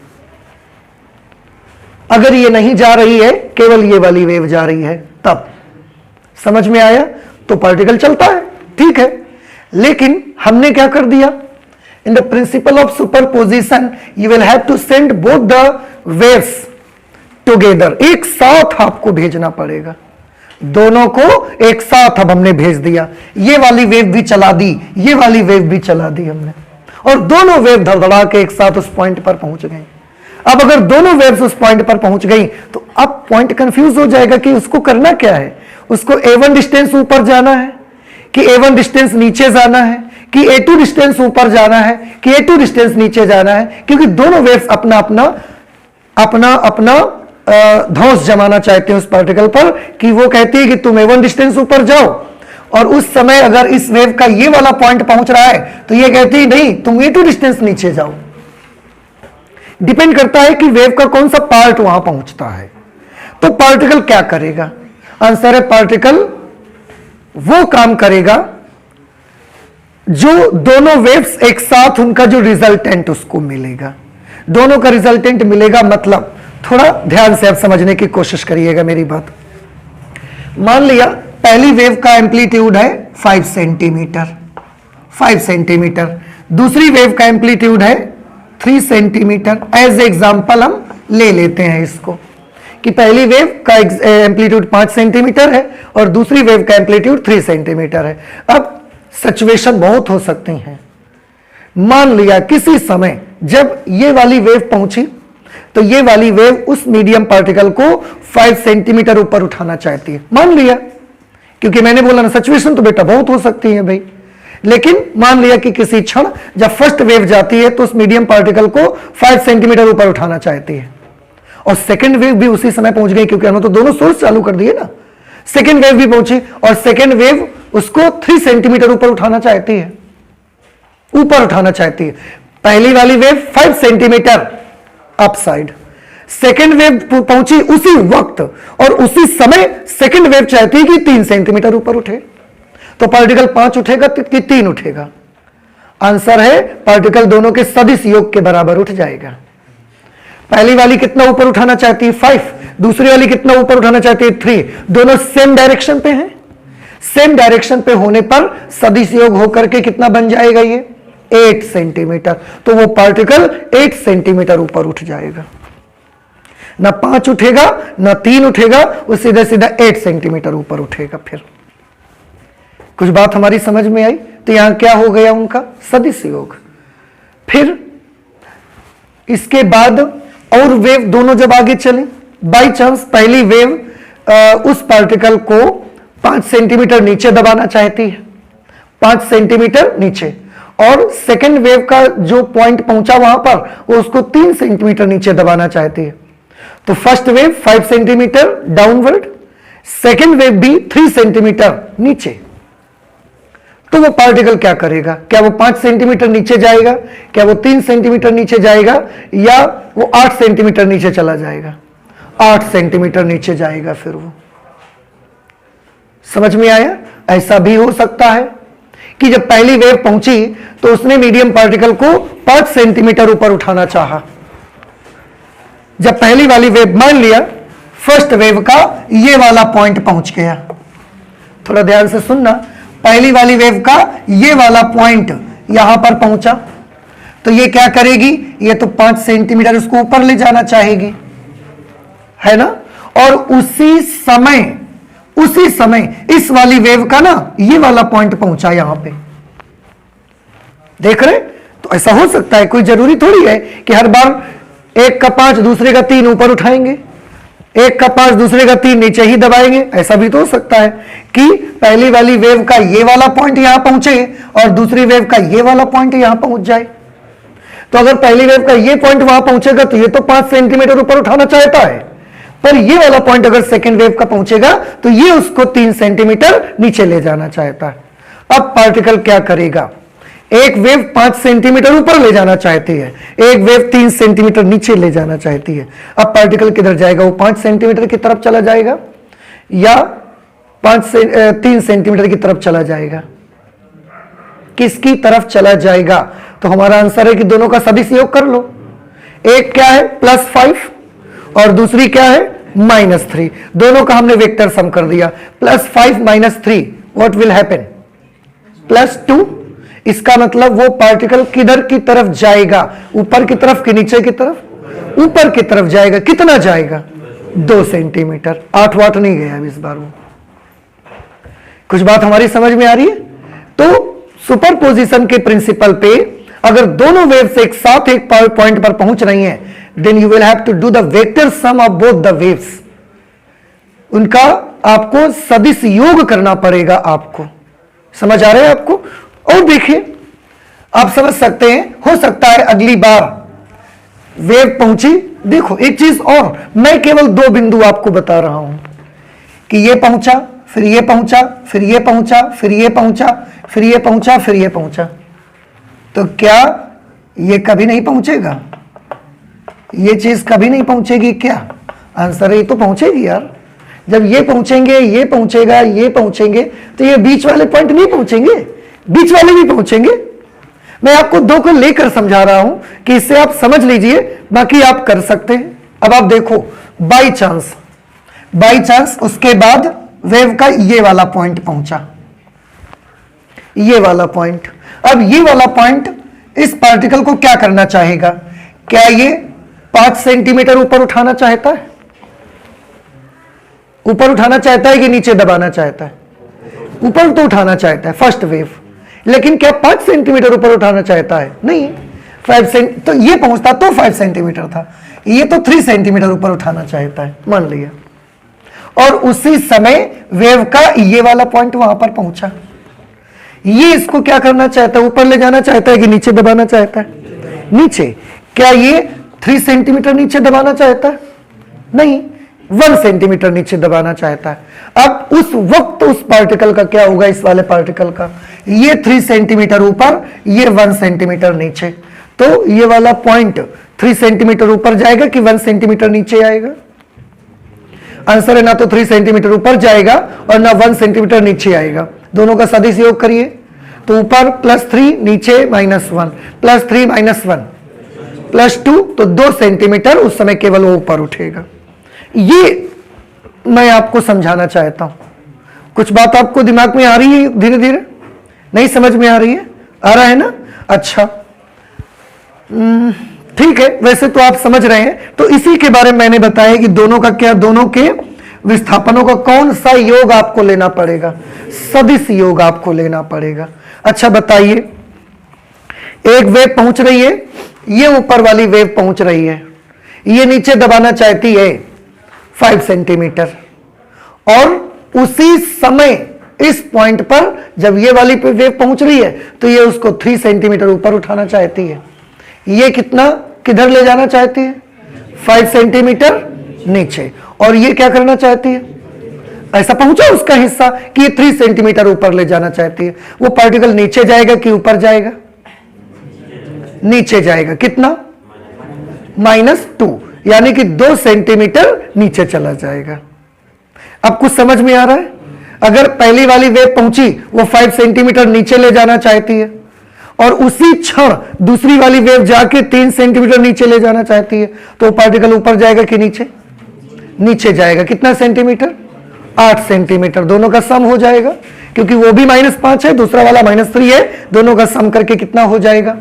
अगर ये नहीं जा रही है, केवल ये वाली वेव जा रही है, तब समझ में आया? तो पार्टिकल चलता है, ठीक है। लेकिन हमने क्या कर दिया? In the principle of superposition you will have to send both the waves together. एक साथ आपको भेजना पड़ेगा, दोनों को एक साथ अब हमने भेज दिया। ये वाली वेव भी चला दी, ये वाली वेव भी चला दी हमने, और दोनों वेव धड़धड़ा के एक साथ उस पॉइंट पर पहुंच गई। अब अगर दोनों वेव्स उस पॉइंट पर पहुंच गई तो अब पॉइंट कंफ्यूज हो जाएगा कि उसको करना क्या है। उसको A1 डिस्टेंस ऊपर जाना है कि A1 डिस्टेंस नीचे जाना है, कि A2 डिस्टेंस ऊपर जाना है कि A2 डिस्टेंस नीचे जाना है, क्योंकि दोनों वेव्स अपना अपना अपना अपना धौंस जमाना चाहते हैं उस पार्टिकल पर, कि वो कहती है कि तुम A1 डिस्टेंस ऊपर जाओ, और उस समय अगर इस वेव का ये वाला पॉइंट पहुंच रहा है तो ये कहती है नहीं, तुम A2 डिस्टेंस नीचे जाओ। डिपेंड करता है कि वेव का कौन सा पार्ट वहां पहुंचता है। तो पार्टिकल क्या करेगा? आंसर है पार्टिकल वो काम करेगा जो दोनों वेव्स एक साथ, उनका जो रिजल्टेंट उसको मिलेगा, दोनों का रिजल्टेंट मिलेगा। मतलब थोड़ा ध्यान से आप समझने की कोशिश करिएगा मेरी बात। मान लिया पहली वेव का एम्पलीट्यूड है 5 सेंटीमीटर, 5 सेंटीमीटर। दूसरी वेव का एम्पलीट्यूड है 3 सेंटीमीटर। एज एग्जाम्पल हम ले लेते हैं इसको कि पहली वेव का एम्पलीट्यूड 5 सेंटीमीटर है और दूसरी वेव का एम्पलीट्यूड 3 सेंटीमीटर है। अब सिचुएशन बहुत हो सकती हैं। मान लिया किसी समय जब ये वाली वेव पहुंची तो ये वाली वेव उस मीडियम पार्टिकल को 5 सेंटीमीटर ऊपर उठाना चाहती है, मान लिया, क्योंकि मैंने बोला ना सिचुएशन तो बेटा बहुत हो सकती है भाई। लेकिन मान लिया कि किसी क्षण जब फर्स्ट वेव जाती है तो उस मीडियम पार्टिकल को 5 सेंटीमीटर ऊपर उठाना चाहती है और सेकेंड वेव भी उसी समय पहुंच गई, क्योंकि हमने तो दोनों सोर्स चालू कर दिए ना। सेकेंड वेव भी पहुंची और सेकेंड वेव उसको 3 सेंटीमीटर ऊपर उठाना चाहती है, ऊपर उठाना चाहती है। पहली वाली wave 5 centimetre upside, second wave पहुंची उसी वक्त और उसी समय सेकेंड वेव चाहती है कि 3 सेंटीमीटर ऊपर उठे। तो पार्टिकल 5 उठेगा कि 3 उठेगा? आंसर है पार्टिकल दोनों के सदिश योग के बराबर उठ जाएगा। पहली वाली कितना ऊपर उठाना चाहती है? 5। दूसरी वाली कितना ऊपर उठाना चाहती है? 3। दोनों सेम डायरेक्शन पे हैं। सेम डायरेक्शन पे होने पर सदिश योग होकर के कितना बन जाएगा? ये 8 सेंटीमीटर। तो वो पार्टिकल 8 सेंटीमीटर ऊपर उठ जाएगा। ना 5 उठेगा ना 3 उठेगा, वो सीधा सीधा 8 सेंटीमीटर ऊपर उठेगा। फिर कुछ बात हमारी समझ में आई? तो यहां क्या हो गया उनका? सदिश योग। फिर इसके बाद और वेव दोनों जब आगे चले, बाई चांस पहली वेव उस पार्टिकल को 5 सेंटीमीटर नीचे दबाना चाहती है, 5 सेंटीमीटर नीचे, और सेकेंड वेव का जो पॉइंट पहुंचा वहां पर वो उसको 3 सेंटीमीटर नीचे दबाना चाहती है। तो first wave 5 centimetre downward, second wave भी 3 सेंटीमीटर नीचे। तो वो पार्टिकल क्या करेगा? क्या वो 5 सेंटीमीटर नीचे जाएगा? क्या वो 3 सेंटीमीटर नीचे जाएगा? या वो 8 सेंटीमीटर नीचे चला जाएगा? 8 सेंटीमीटर नीचे जाएगा। फिर वो समझ में आया? ऐसा भी हो सकता है कि जब पहली वेव पहुंची तो उसने मीडियम पार्टिकल को 5 सेंटीमीटर ऊपर उठाना चाहा। जब पहली वाली वेव, मान लिया फर्स्ट वेव का ये वाला पॉइंट पहुंच गया, थोड़ा ध्यान से सुनना, पहली वाली वेव का ये वाला पॉइंट यहां पर पहुंचा तो ये क्या करेगी? ये तो 5 सेंटीमीटर उसको ऊपर ले जाना चाहेगी, है ना? और उसी समय इस वाली वेव का ना ये वाला पॉइंट पहुंचा यहां पे, देख रहे? तो ऐसा हो सकता है, कोई जरूरी थोड़ी है कि हर बार एक का 5 दूसरे का 3 ऊपर उठाएंगे, एक का 5 दूसरे का 3 नीचे ही दबाएंगे। ऐसा भी तो हो सकता है कि पहली वाली वेव का ये वाला पॉइंट यहां पहुंचे और दूसरी वेव का ये वाला पॉइंट यहां पहुंच जाए। तो अगर पहली वेव का ये पॉइंट वहां पहुंचेगा तो ये तो 5 सेंटीमीटर ऊपर उठाना चाहता है, पर ये वाला पॉइंट अगर सेकेंड वेव का पहुंचेगा तो ये उसको 3 सेंटीमीटर नीचे ले जाना चाहता है। अब पार्टिकल क्या करेगा? एक वेव 5 सेंटीमीटर ऊपर ले जाना चाहती है, एक वेव 3 सेंटीमीटर नीचे ले जाना चाहती है। अब पार्टिकल किधर जाएगा? वो 5 सेंटीमीटर की तरफ चला जाएगा या 3 सेंटीमीटर की तरफ चला जाएगा? किसकी तरफ चला जाएगा? तो हमारा आंसर है कि दोनों का सदिश योग कर लो। एक क्या है? +5 और दूसरी क्या है? -3। दोनों का हमने वेक्टर सम कर दिया। +5 - 3 व्हाट विल हैपन? +2। इसका मतलब वो पार्टिकल किधर की तरफ जाएगा? ऊपर की तरफ कि नीचे की तरफ? ऊपर की तरफ जाएगा। कितना जाएगा? 2 सेंटीमीटर। 8 वाट नहीं गया इस बार वो। कुछ बात हमारी समझ में आ रही है? तो सुपरपोजिशन के प्रिंसिपल पे अगर दोनों वेव्स एक साथ एक पॉइंट पर पहुंच रही हैं, then you will have to do the vector sum of both the waves. उनका आपको सदिश योग करना पड़ेगा। आपको समझ आ रहा है आपको? और देखिए, आप समझ सकते हैं, हो सकता है अगली बार वेव पहुंची। देखो एक चीज और, मैं केवल 2 बिंदु आपको बता रहा हूं कि ये पहुंचा, फिर ये पहुंचा, फिर ये पहुंचा, फिर ये पहुंचा, फिर ये पहुंचा, फिर ये पहुंचा। तो क्या ये कभी नहीं पहुंचेगा? ये चीज कभी नहीं पहुंचेगी क्या? आंसर है ये तो पहुंचेगी यार। जब ये पहुंचेंगे, ये पहुंचेगा, ये पहुंचेंगे, तो ये बीच वाले पॉइंट नहीं पहुंचेंगे, बीच वाले भी पहुंचेंगे। मैं आपको 2 को लेकर समझा रहा हूं कि इससे आप समझ लीजिए, बाकी आप कर सकते हैं। अब आप देखो, बाई चांस उसके बाद वेव का ये वाला पॉइंट पहुंचा, ये वाला पॉइंट। अब ये वाला पॉइंट इस पार्टिकल को क्या करना चाहेगा? क्या ये 5 सेंटीमीटर ऊपर उठाना चाहता है? ऊपर उठाना चाहता है कि नीचे दबाना चाहता है? ऊपर तो उठाना चाहता है फर्स्ट वेव, लेकिन क्या 5 सेंटीमीटर ऊपर उठाना चाहता है? नहीं, 5 सेंट तो ये पहुंचता तो 5 सेंटीमीटर था, ये तो 3 सेंटीमीटर ऊपर उठाना चाहता है, मान लिया। और उसी समय वेव का ये वाला पॉइंट वहां पर पहुंचा, ये इसको क्या करना चाहता है? ऊपर ले जाना चाहता है कि नीचे दबाना चाहता है? नीचे। क्या ये 3 सेंटीमीटर नीचे दबाना चाहता है? नहीं, 1 सेंटीमीटर नीचे दबाना चाहता है। अब उस वक्त उस पार्टिकल का क्या होगा? इस वाले पार्टिकल का ये 3 सेंटीमीटर ऊपर, ये 1 सेंटीमीटर नीचे, तो ये वाला पॉइंट 3 सेंटीमीटर ऊपर जाएगा कि 1 सेंटीमीटर नीचे आएगा? आंसर है ना तो 3 सेंटीमीटर ऊपर जाएगा और ना 1 सेंटीमीटर नीचे आएगा। दोनों का सदिश योग करिए, तो ऊपर +3, नीचे -1, +3 -1 +2, तो 2 सेंटीमीटर उस समय केवल वो ऊपर उठेगा। ये मैं आपको समझाना चाहता हूं। कुछ बात आपको दिमाग में आ रही है? धीरे धीरे नहीं समझ में आ रही है? आ रहा है ना? अच्छा, ठीक है, वैसे तो आप समझ रहे हैं। तो इसी के बारे में मैंने बताया कि दोनों का क्या, दोनों के विस्थापनों का कौन सा योग आपको लेना पड़ेगा? सदिश योग आपको लेना पड़ेगा। अच्छा बताइए, एक वेव पहुंच रही है, ये ऊपर वाली वेव पहुंच रही है, ये नीचे दबाना चाहती है 5 सेंटीमीटर, और उसी समय इस पॉइंट पर जब ये वाली वेव पहुंच रही है तो ये उसको 3 सेंटीमीटर ऊपर उठाना चाहती है। ये कितना किधर ले जाना चाहती है? 5 सेंटीमीटर नीचे। और ये क्या करना चाहती है? ऐसा पहुंचा उसका हिस्सा कि ये 3 सेंटीमीटर ऊपर ले जाना चाहती है। वो पार्टिकल नीचे जाएगा कि ऊपर जाएगा? नीचे जाएगा। कितना? -2, यानी कि 2 सेंटीमीटर नीचे चला जाएगा। अब कुछ समझ में आ रहा है? अगर पहली वाली वेव पहुंची, वो 5 सेंटीमीटर नीचे ले जाना चाहती है, और उसी क्षण दूसरी वाली वेव जाके 3 सेंटीमीटर नीचे ले जाना चाहती है, तो पार्टिकल ऊपर जाएगा कि नीचे? नीचे जाएगा। कितना सेंटीमीटर? 8 सेंटीमीटर। दोनों का सम हो जाएगा, क्योंकि वो भी -5 है, दूसरा वाला -3 है, दोनों का सम करके कितना हो जाएगा?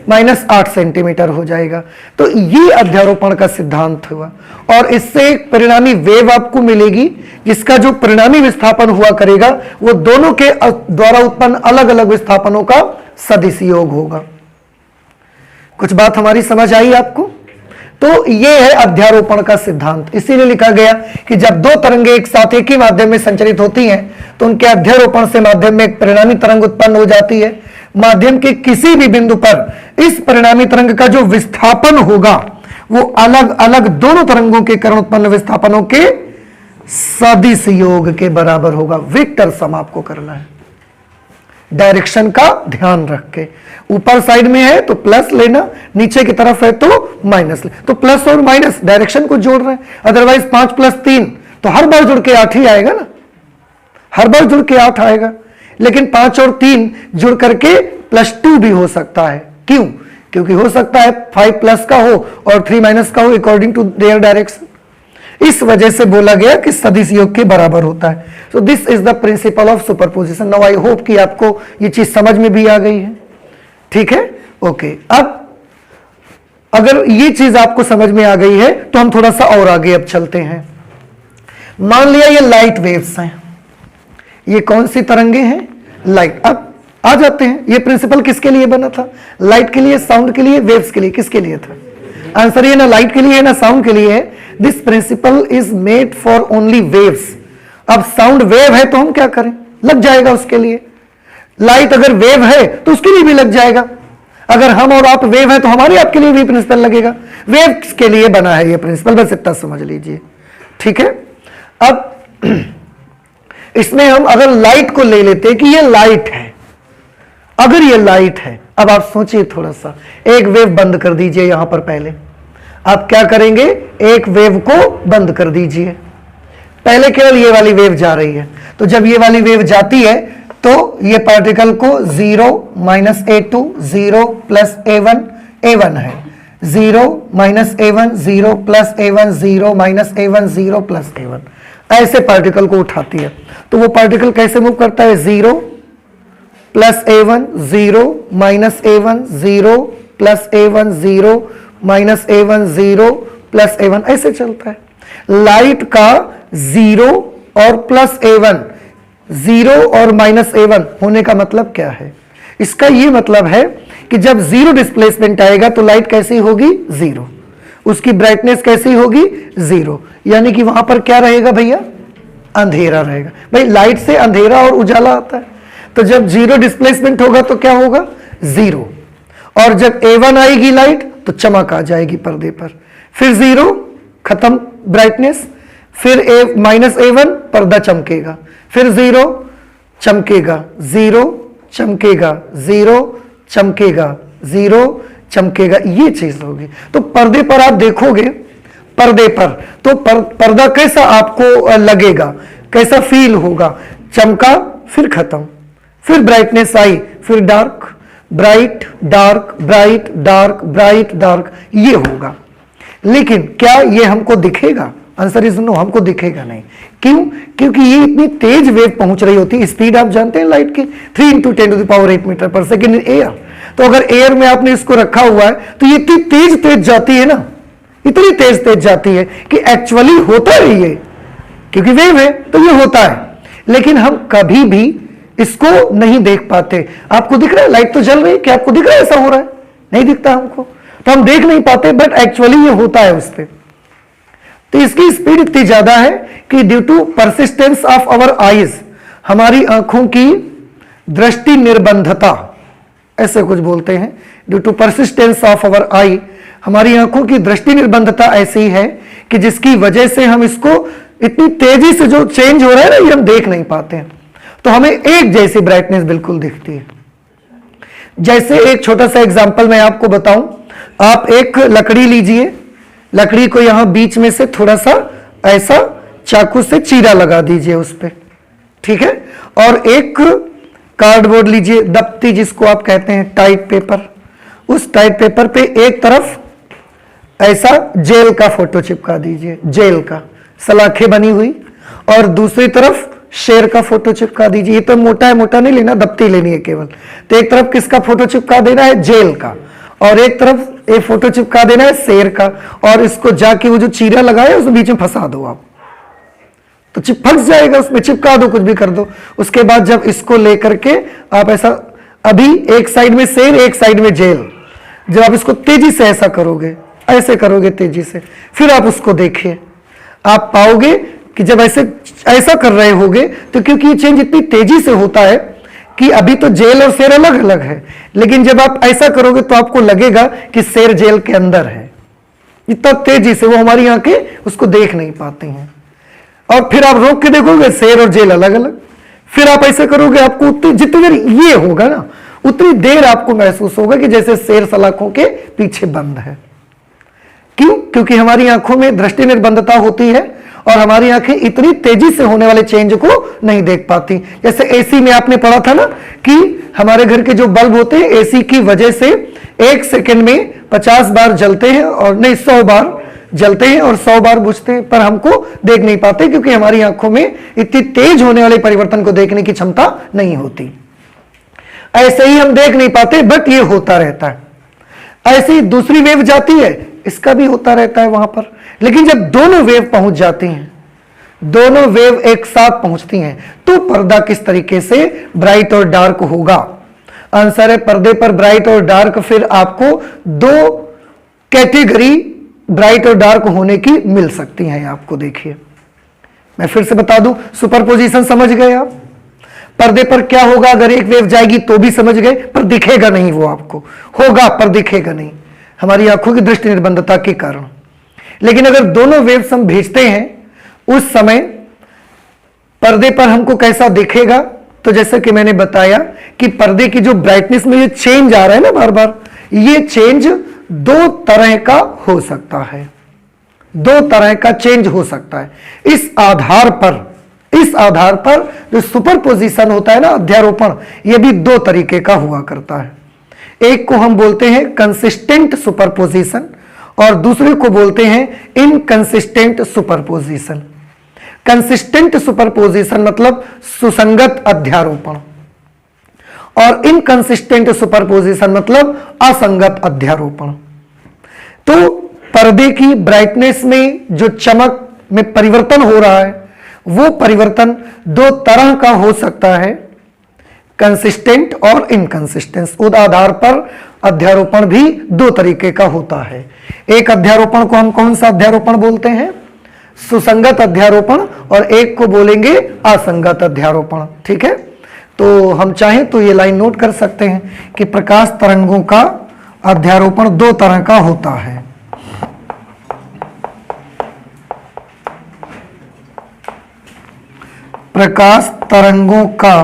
-8 सेंटीमीटर हो जाएगा। तो ये अध्यारोपण का सिद्धांत हुआ, और इससे एक परिणामी वेव आपको मिलेगी, जिसका जो परिणामी विस्थापन हुआ करेगा वो दोनों के द्वारा उत्पन्न अलग अलग विस्थापनों का सदिश योग होगा। कुछ बात हमारी समझ आई आपको? तो ये है अध्यारोपण का सिद्धांत। इसीलिए लिखा गया कि जब 2 तरंगे एक साथ एक ही माध्यम में संचरित होती हैं तो उनके अध्यारोपण से माध्यम में एक परिणामी तरंग उत्पन्न हो जाती है। माध्यम के किसी भी बिंदु पर इस परिणामी तरंग का जो विस्थापन होगा वो अलग अलग दोनों तरंगों के कारण उत्पन्न विस्थापनों के सदिश योग के बराबर होगा। वेक्टर सम आपको करना है, डायरेक्शन का ध्यान रख के। ऊपर साइड में है तो प्लस लेना, नीचे की तरफ है तो माइनस ले। तो प्लस और माइनस डायरेक्शन को जोड़ रहे हैं, अदरवाइज 5 + 3 तो हर बार जुड़ के 8 ही आएगा ना, हर बार जुड़ के 8 आएगा। लेकिन 5 और 3 जुड़ करके +2 भी हो सकता है। क्यों? क्योंकि हो सकता है 5 प्लस का हो और 3 माइनस का हो, अकॉर्डिंग टू देयर डायरेक्शन। इस वजह से बोला गया कि सदिश योग के बराबर होता है। So this is the principle of superposition. Now I hope कि आपको ये चीज समझ में भी आ गई है। ठीक है, ओके। अब अगर ये चीज आपको समझ में आ गई है तो हम थोड़ा सा और आगे अब चलते हैं। मान लिया ये लाइट वेव्स हैं, ये कौन सी तरंगे हैं? लाइट। अब आ जाते हैं, ये प्रिंसिपल किसके लिए बना था? लाइट के लिए, साउंड के लिए, वेव्स के लिए? किसके लिए था? आंसर ये ना लाइट के लिए है ना साउंड के लिए है। This principle is made for only waves. अब साउंड वेव है तो हम क्या करें? लग जाएगा उसके लिए। लाइट अगर वेव है तो उसके लिए भी लग जाएगा। अगर हम और आप वेव है तो हमारे आपके लिए भी प्रिंसिपल लगेगा। वेव्स के लिए बना है ये प्रिंसिपल, बस इतना समझ लीजिए। ठीक है, अब इसमें हम अगर लाइट को ले लेते हैं कि ये लाइट है, अगर ये लाइट है, अब आप सोचिए थोड़ा सा, एक वेव बंद कर दीजिए यहां पर। पहले आप क्या करेंगे? एक वेव को बंद कर दीजिए। पहले केवल ये वाली वेव जा रही है, तो जब ये वाली वेव जाती है तो ये पार्टिकल को 0 - A2 0 + A1 A1 है, 0 - A1 0 + A1 0 - A1 0 + A1, ऐसे पार्टिकल को उठाती है। तो वो पार्टिकल कैसे मूव करता है? 0 + A1 0 - A1 0 + A1 0 - A1 0 + A1, ऐसे चलता है। लाइट का जीरो और प्लस A1, जीरो और माइनस A1 होने का मतलब क्या है? इसका यह मतलब है कि जब जीरो डिस्प्लेसमेंट आएगा तो लाइट कैसी होगी? जीरो। उसकी ब्राइटनेस कैसी होगी? जीरो। यानी कि वहां पर क्या रहेगा भैया? अंधेरा रहेगा। भाई लाइट से अंधेरा और उजाला आता है, तो जब जीरो डिस्प्लेसमेंट होगा तो क्या होगा? जीरो। और जब A1 आएगी लाइट तो चमक आ जाएगी पर्दे पर, फिर जीरो, खत्म ब्राइटनेस, फिर माइनस A1, पर्दा चमकेगा, फिर जीरो, चमकेगा, जीरो, चमकेगा, जीरो, चमकेगा, जीरो, चमकेगा, ये चीज होगी। तो पर्दे पर आप देखोगे, पर्दे पर तो पर्दा कैसा आपको लगेगा, कैसा फील होगा? चमका, फिर खत्म, फिर ब्राइटनेस आई, फिर dark, bright, dark, bright, dark, bright, dark, ये होगा। लेकिन क्या ये हमको दिखेगा? आंसर इज नो, हमको दिखेगा नहीं। क्यों? क्योंकि ये इतनी तेज वेव पहुंच रही होती है। स्पीड आप जानते हैं लाइट की 3 × 10⁸ metre per second in air. तो अगर एयर में आपने इसको रखा हुआ है तो ये इतनी तेज तेज जाती है ना, इतनी तेज तेज जाती है कि एक्चुअली होता है ये, क्योंकि वेव है तो ये होता है, लेकिन हम कभी भी इसको नहीं देख पाते। आपको दिख रहा है लाइट तो जल रही है, क्या आपको दिख रहा है ऐसा हो रहा है? नहीं दिखता हमको, तो हम देख नहीं पाते, बट एक्चुअली ये होता है उस पर। तो इसकी स्पीड इतनी ज्यादा है कि due to persistence of our eyes, हमारी आंखों की दृष्टि निर्बंधता, ऐसे कुछ बोलते हैं, due to persistence of our eye, हमारी आंखों की दृष्टि निर्बंधता ऐसी है कि जिसकी वजह से हम इसको इतनी तेजी से जो चेंज हो रहा है ना, ये हम देख नहीं पाते हैं। तो हमें एक जैसी ब्राइटनेस बिल्कुल दिखती है। जैसे एक छोटा सा एग्जांपल मैं आपको बताऊं, आप एक लकड़ी लीजिए, लकड़ी को यहां बीच में से थोड़ा सा ऐसा चाकू से चीरा लगा दीजिए उस पे, ठीक है? और एक कार्डबोर्ड लीजिए, दफ्ती जिसको आप कहते हैं, टाइट पेपर, उस टाइट पेपर पे एक तरफ ऐसा जेल का फोटो चिपका दीजिए, जेल का, सलाखें बनी हुई, और दूसरी तरफ शेर का फोटो चिपका दीजिए। ये तो मोटा है, मोटा नहीं लेना, दफ्ती लेनी है केवल। तो एक तरफ किसका फोटो चिपका देना है? जेल का, और एक तरफ एक फोटो चिपका देना है शेर का, और इसको जाके वो जो चीरा लगाया उसमें बीच में फंसा दो आप, तो फंस जाएगा उसमें, चिपका दो, कुछ भी कर दो। उसके बाद जब इसको लेकर के आप ऐसा, अभी एक साइड में शेर, एक साइड में जेल, जब आप इसको तेजी से ऐसा करोगे, ऐसे करोगे तेजी से, फिर आप उसको देखिए, आप पाओगे कि जब ऐसे ऐसा कर रहे होगे तो क्योंकि ये चेंज इतनी तेजी से होता है कि अभी तो जेल और शेर अलग अलग है, लेकिन जब आप ऐसा करोगे तो आपको लगेगा कि शेर जेल के अंदर है, इतना तेजी से वो हमारी आंखें उसको देख नहीं पाती हैं। और फिर आप रोक के देखोगे, शेर और जेल अलग अलग, फिर आप ऐसे करोगे, आपको जितनी देर ये होगा ना, उतनी देर आपको महसूस होगा कि जैसे शेर सलाखों के पीछे बंद है। क्यों? क्योंकि हमारी आंखों में दृष्टि निर्बंधता होती है और हमारी आंखें इतनी तेजी से होने वाले चेंज को नहीं देख पाती। जैसे एसी में आपने पढ़ा था ना कि हमारे घर के जो बल्ब होते हैं, एसी की वजह से 1 सेकंड में 50 बार जलते हैं, और नहीं 100 बार जलते हैं और 100 बार बुझते हैं, पर हमको देख नहीं पाते क्योंकि हमारी आंखों में इतनी तेज होने वाले परिवर्तन को देखने की क्षमता नहीं होती। ऐसे ही हम देख नहीं पाते, बट ये होता रहता है। ऐसी दूसरी वेव जाती है, इसका भी होता रहता है वहां पर। लेकिन जब दोनों वेव पहुंच जाती हैं, दोनों वेव एक साथ पहुंचती हैं, तो पर्दा किस तरीके से ब्राइट और डार्क होगा? आंसर है पर्दे पर ब्राइट और डार्क। फिर आपको 2 कैटेगरी ब्राइट और डार्क होने की मिल सकती हैं। आपको देखिए, मैं फिर से बता दूं, सुपरपोजिशन समझ गए आप? पर्दे पर क्या होगा अगर एक वेव जाएगी तो भी समझ गए, पर दिखेगा नहीं, वो आपको होगा पर दिखेगा नहीं, हमारी आंखों की दृष्टि निर्बंधता के कारण। लेकिन अगर दोनों वेव्स हम भेजते हैं उस समय पर्दे पर हमको कैसा दिखेगा? तो जैसे कि मैंने बताया कि पर्दे की जो ब्राइटनेस में ये चेंज आ रहा है ना बार बार, ये चेंज 2 तरह का हो सकता है, 2 तरह का चेंज हो सकता है। इस आधार पर जो सुपरपोजिशन होता है ना, अध्यारोपण, यह भी 2 तरीके का हुआ करता है। एक को हम बोलते हैं कंसिस्टेंट सुपरपोजिशन और दूसरे को बोलते हैं इनकंसिस्टेंट सुपरपोजिशन। कंसिस्टेंट सुपरपोजिशन मतलब सुसंगत अध्यारोपण, और इनकंसिस्टेंट सुपरपोजिशन मतलब असंगत अध्यारोपण। तो पर्दे की ब्राइटनेस में जो चमक में परिवर्तन हो रहा है, वो परिवर्तन दो तरह का हो सकता है, कंसिस्टेंट और इनकंसिस्टेंस। उस आधार पर अध्यारोपण भी दो तरीके का होता है। एक अध्यारोपण को हम कौन सा अध्यारोपण बोलते हैं? सुसंगत अध्यारोपण, और एक को बोलेंगे असंगत अध्यारोपण। ठीक है, तो हम चाहें तो ये लाइन नोट कर सकते हैं कि प्रकाश तरंगों का अध्यारोपण दो तरह का होता है। प्रकाश तरंगों का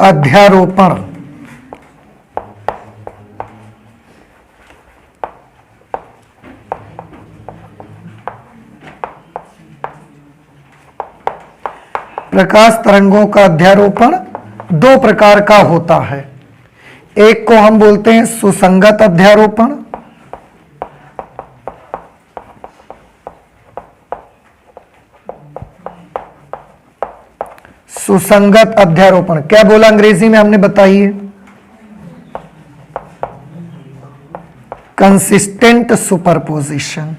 अध्यारोपण प्रकाश तरंगों का अध्यारोपण दो प्रकार का होता है। एक को हम बोलते हैं सुसंगत अध्यारोपण, सुसंगत अध्यारोपण क्या बोला अंग्रेजी में हमने, बताइए? Consistent superposition.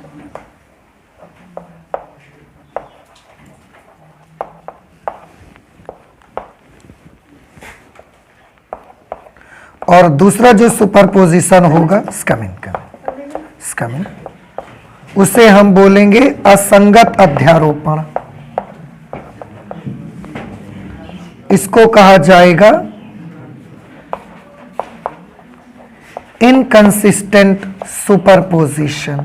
और दूसरा जो सुपरपोजिशन होगा, स्कमिंग, उसे हम बोलेंगे असंगत अध्यारोपण। इसको कहा जाएगा इनकंसिस्टेंट सुपरपोजिशन।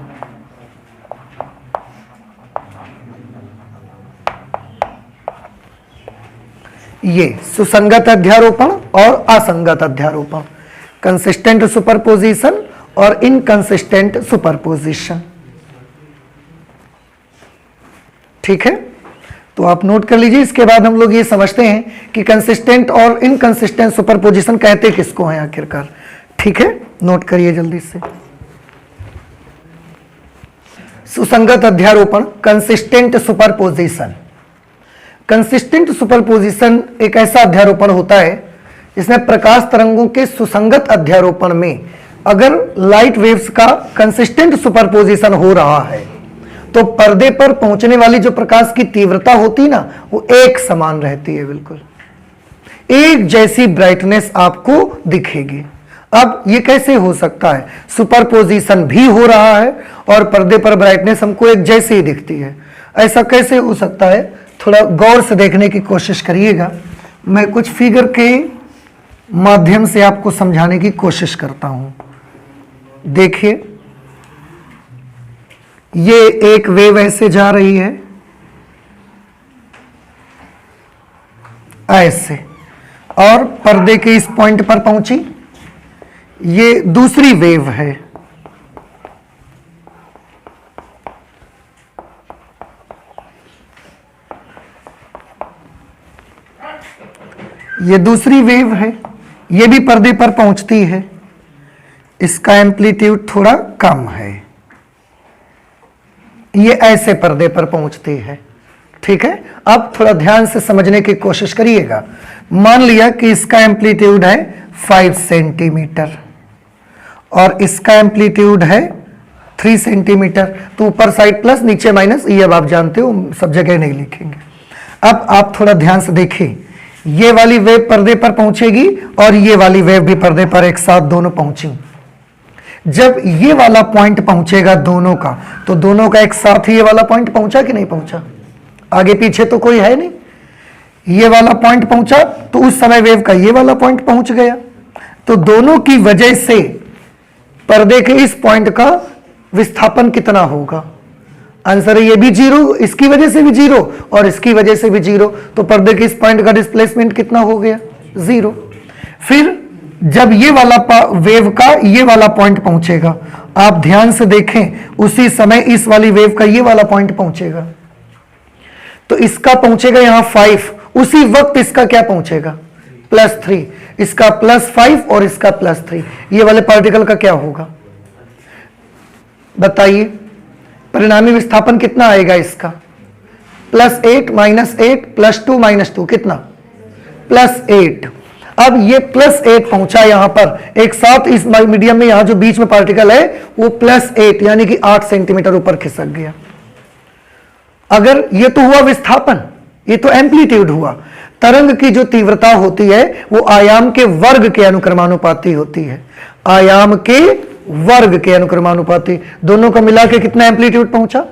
ये सुसंगत अध्यारोपण और असंगत अध्यारोपण, कंसिस्टेंट सुपरपोजिशन और इनकंसिस्टेंट सुपरपोजिशन। ठीक है, तो आप नोट कर लीजिए। इसके बाद हम लोग ये समझते हैं कि कंसिस्टेंट और इनकंसिस्टेंट सुपरपोजिशन कहते किसको हैं आखिरकार। ठीक है, नोट करिए जल्दी से। सुसंगत अध्यारोपण, कंसिस्टेंट सुपरपोजिशन। कंसिस्टेंट सुपरपोजिशन एक ऐसा अध्यारोपण होता है जिसमें प्रकाश तरंगों के सुसंगत अध्यारोपण में अगर लाइट वेव्स का कंसिस्टेंट सुपरपोजिशन हो रहा है तो पर्दे पर पहुंचने वाली जो प्रकाश की तीव्रता होती ना, वो एक समान रहती है, बिल्कुल एक जैसी ब्राइटनेस आपको दिखेगी। अब ये कैसे हो सकता है? सुपरपोजिशन भी हो रहा है और पर्दे पर ब्राइटनेस हमको एक जैसी ही दिखती है। ऐसा कैसे हो सकता है? थोड़ा गौर से देखने की कोशिश करिएगा। मैं कुछ फिगर के माध्यम से आपको समझाने की कोशिश करता हूं। देखिए, ये एक वेव ऐसे जा रही है, ऐसे, और पर्दे के इस पॉइंट पर पहुंची। ये दूसरी वेव है, ये दूसरी वेव है, ये भी पर्दे पर पहुंचती है। इसका एम्पलीट्यूड थोड़ा कम है, ये ऐसे पर्दे पर पहुंचती है। ठीक है, अब थोड़ा ध्यान से समझने की कोशिश करिएगा। मान लिया कि इसका एम्पलीट्यूड है 5 सेंटीमीटर और इसका एम्पलीट्यूड है 3 सेंटीमीटर, तो ऊपर साइड प्लस नीचे माइनस, ये अब आप जानते हो, सब जगह नहीं लिखेंगे। अब आप थोड़ा ध्यान से देखिए, ये वाली वेव पर्दे पर पहुंचेगी और ये वाली वेव भी पर्दे पर एक साथ दोनों पहुंची। जब ये वाला पॉइंट पहुंचेगा दोनों का, तो दोनों का एक साथ ही ये वाला पॉइंट पहुंचा कि नहीं पहुंचा? आगे पीछे तो कोई है नहीं। ये वाला पॉइंट पहुंचा तो उस समय वेव का ये वाला पॉइंट पहुंच गया, तो दोनों की वजह से पर्दे के इस पॉइंट का विस्थापन कितना होगा? आंसर है ये भी जीरो, इसकी वजह से भी जीरो और इसकी वजह से भी जीरो, तो पर्दे के इस पॉइंट का डिस्प्लेसमेंट कितना हो गया? जीरो। फिर जब ये वाला वेव का ये वाला पॉइंट पहुंचेगा, आप ध्यान से देखें, उसी समय इस वाली वेव का ये वाला पॉइंट पहुंचेगा, तो इसका पहुंचेगा यहां 5, उसी वक्त इसका क्या पहुंचेगा? +3। इसका +5 और इसका +3। ये वाले पार्टिकल का क्या होगा बताइए? परिणामी विस्थापन कितना आएगा इसका? +8 -8 +2 -2 कितना? +8। अब ये +8 पहुंचा यहां पर एक साथ, इस मीडियम में यहां जो बीच में पार्टिकल है वो +8 यानी कि 8 सेंटीमीटर ऊपर खिसक गया। अगर ये तो हुआ विस्थापन, ये तो एम्पलीट्यूड हुआ। तरंग की जो तीव्रता होती है वो आयाम के वर्ग के अनुक्रमानुपाती होती है, आयाम के वर्ग के अनुक्रमानुपाती। दोनों का मिला के कितना एम्पलीट्यूड पहुंचा?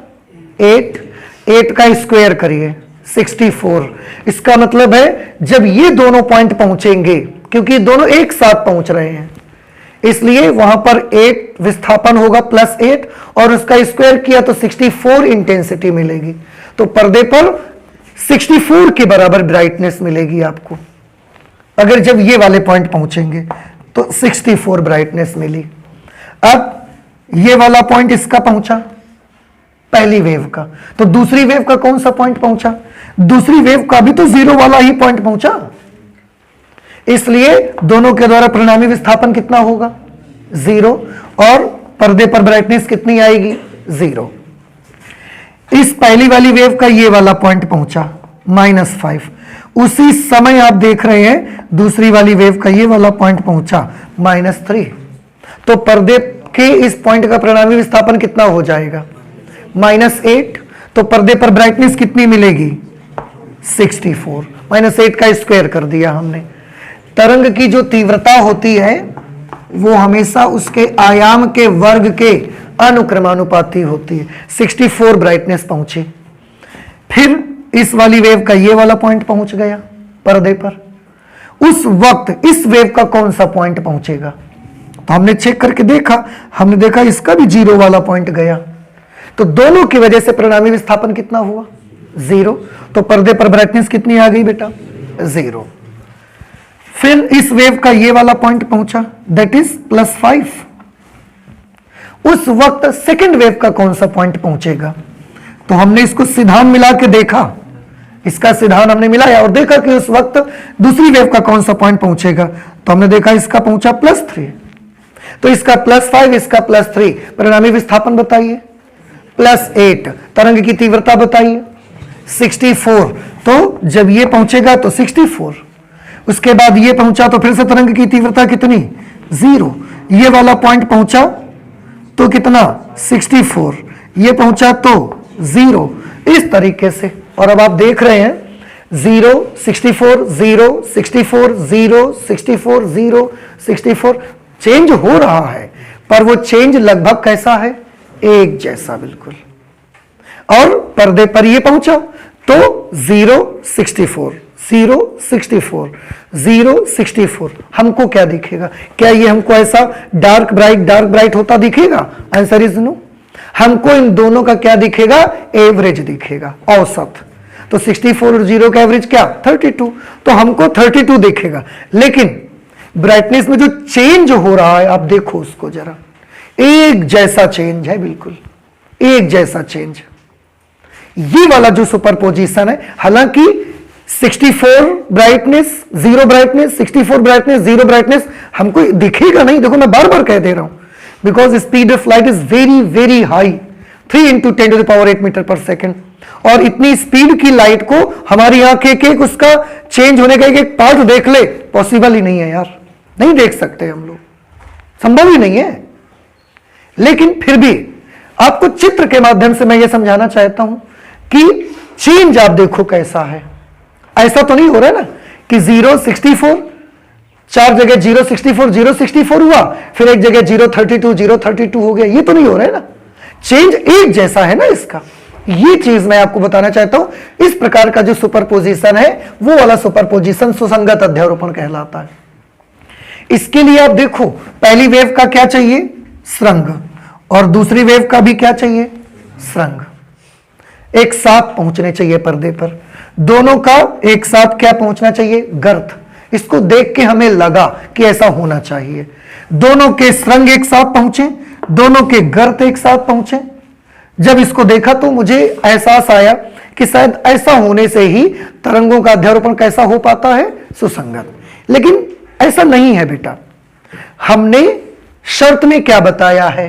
8 का स्क्वायर करिए 64। इसका मतलब है जब ये दोनों पॉइंट पहुंचेंगे, क्योंकि दोनों एक साथ पहुंच रहे हैं, इसलिए वहां पर 8 विस्थापन होगा प्लस 8 और उसका स्क्वायर किया तो 64 इंटेंसिटी मिलेगी। तो पर्दे पर 64 के बराबर ब्राइटनेस मिलेगी आपको। अगर जब ये वाले पॉइंट पहुंचेंगे तो 64 ब्राइटनेस मिली। अब ये वाला पॉइंट इसका पहुंचा, पहली वेव का, तो दूसरी वेव का कौन सा पॉइंट पहुंचा? दूसरी वेव का भी तो 0 वाला ही पॉइंट पहुंचा, इसलिए दोनों के द्वारा परिणामी विस्थापन कितना होगा? 0। और पर्दे पर ब्राइटनेस कितनी आएगी? 0। इस पहली वाली वेव का ये वाला पॉइंट पहुंचा -5। उसी समय आप देख रहे हैं दूसरी वाली वेव का ये वाला पॉइंट पहुंचा -3। तो पर्दे के इस पॉइंट का परिणामी विस्थापन कितना हो जाएगा? -8। तो पर्दे पर ब्राइटनेस कितनी मिलेगी? 64। -8 का स्क्वायर कर दिया हमने। तरंग की जो तीव्रता होती है वो हमेशा उसके आयाम के वर्ग के अनुक्रमानुपाती होती है। 64 ब्राइटनेस पहुंची। फिर इस वाली वेव का ये वाला पॉइंट पहुंच गया पर्दे पर। उस वक्त इस वेव का कौन सा पॉइंट पहुंचेगा? तो हमने चेक करके देखा, हमने देखा इसका भी 0 वाला पॉइंट गया। तो दोनों की वजह से परिणामी विस्थापन कितना हुआ? 0। तो पर्दे पर ब्राइटनेस कितनी आ गई बेटा? 0। फिर इस वेव का ये वाला पॉइंट पहुंचा, दैट इज +5। उस वक्त सेकेंड वेव का कौन सा पॉइंट पहुंचेगा? तो हमने इसको सिद्धांत मिला के देखा, इसका सिद्धांत हमने मिलाया और देखा कि उस वक्त दूसरी वेव का कौन सा पॉइंट पहुंचेगा। तो हमने देखा इसका पहुंचा +3। तो इसका +5, इसका +3। परिणामी विस्थापन बताइए? +8। तरंग की तीव्रता बताइए? 64। तो जब ये पहुंचेगा तो 64, उसके बाद ये पहुंचा तो फिर से तरंग की तीव्रता कितनी? 0। ये वाला पॉइंट पहुंचा तो कितना? 64। ये पहुंचा तो 0। इस तरीके से। और अब आप देख रहे हैं 0 64 0 64 0 64 0 64 चेंज हो रहा है, पर वो चेंज लगभग कैसा है? एक जैसा बिल्कुल। और पर्दे पर ये पहुंचा तो 0 64 0 64 0 64। हमको क्या दिखेगा? क्या ये हमको ऐसा डार्क ब्राइट होता दिखेगा? Answer is no. हमको इन दोनों का क्या दिखेगा? एवरेज दिखेगा, औसत। तो 64 और 0 का एवरेज क्या? 32। तो हमको 32 दिखेगा। लेकिन ब्राइटनेस में जो चेंज हो रहा है आप देखो उसको जरा, एक जैसा चेंज है, बिल्कुल एक जैसा चेंज। ये वाला जो सुपरपोजिशन है, हालांकि 64 ब्राइटनेस 0 ब्राइटनेस 64 ब्राइटनेस 0 ब्राइटनेस हमको दिखेगा नहीं। देखो मैं बार बार कह दे रहा हूं, because speed of light is very very high, 3 × 10⁸ metre per second. और इतनी स्पीड की लाइट को हमारी आंखें एक उसका चेंज होने का एक पार्ट देख ले, पॉसिबल ही नहीं है यार, नहीं देख सकते हम लोग, संभव ही नहीं है। लेकिन फिर भी आपको चित्र के माध्यम से मैं यह समझाना चाहता हूं कि चेंज आप देखो कैसा है। ऐसा तो नहीं हो रहा है ना कि 0 64 चार जगह 0 64 0 64 हुआ, फिर एक जगह 0 32 0 32 हो गया, ये तो नहीं हो रहा है ना। चेंज एक जैसा है ना इसका। ये चीज मैं आपको बताना चाहता हूं। इस प्रकार का जो सुपरपोजिशन है वो वाला सुपरपोजिशन सुसंगत अध्यारोपण कहलाता है। इसके लिए आप देखो, पहली वेव का क्या चाहिए? स्रंग। और दूसरी वेव का भी क्या चाहिए? स्रंग। एक साथ पहुंचने चाहिए पर्दे पर। दोनों का एक साथ क्या पहुंचना चाहिए? गर्त। इसको देख के हमें लगा कि ऐसा होना चाहिए। दोनों के स्रंग एक साथ पहुंचे, दोनों के गर्त एक साथ पहुंचे। जब इसको देखा तो मुझे एहसास आया कि शायद ऐसा होने से ही तरंगों का अध्यारोपण कैसा हो पाता है? सुसंगत। लेकिन ऐसा नहीं है बेटा। हमने शर्त में क्या बताया है?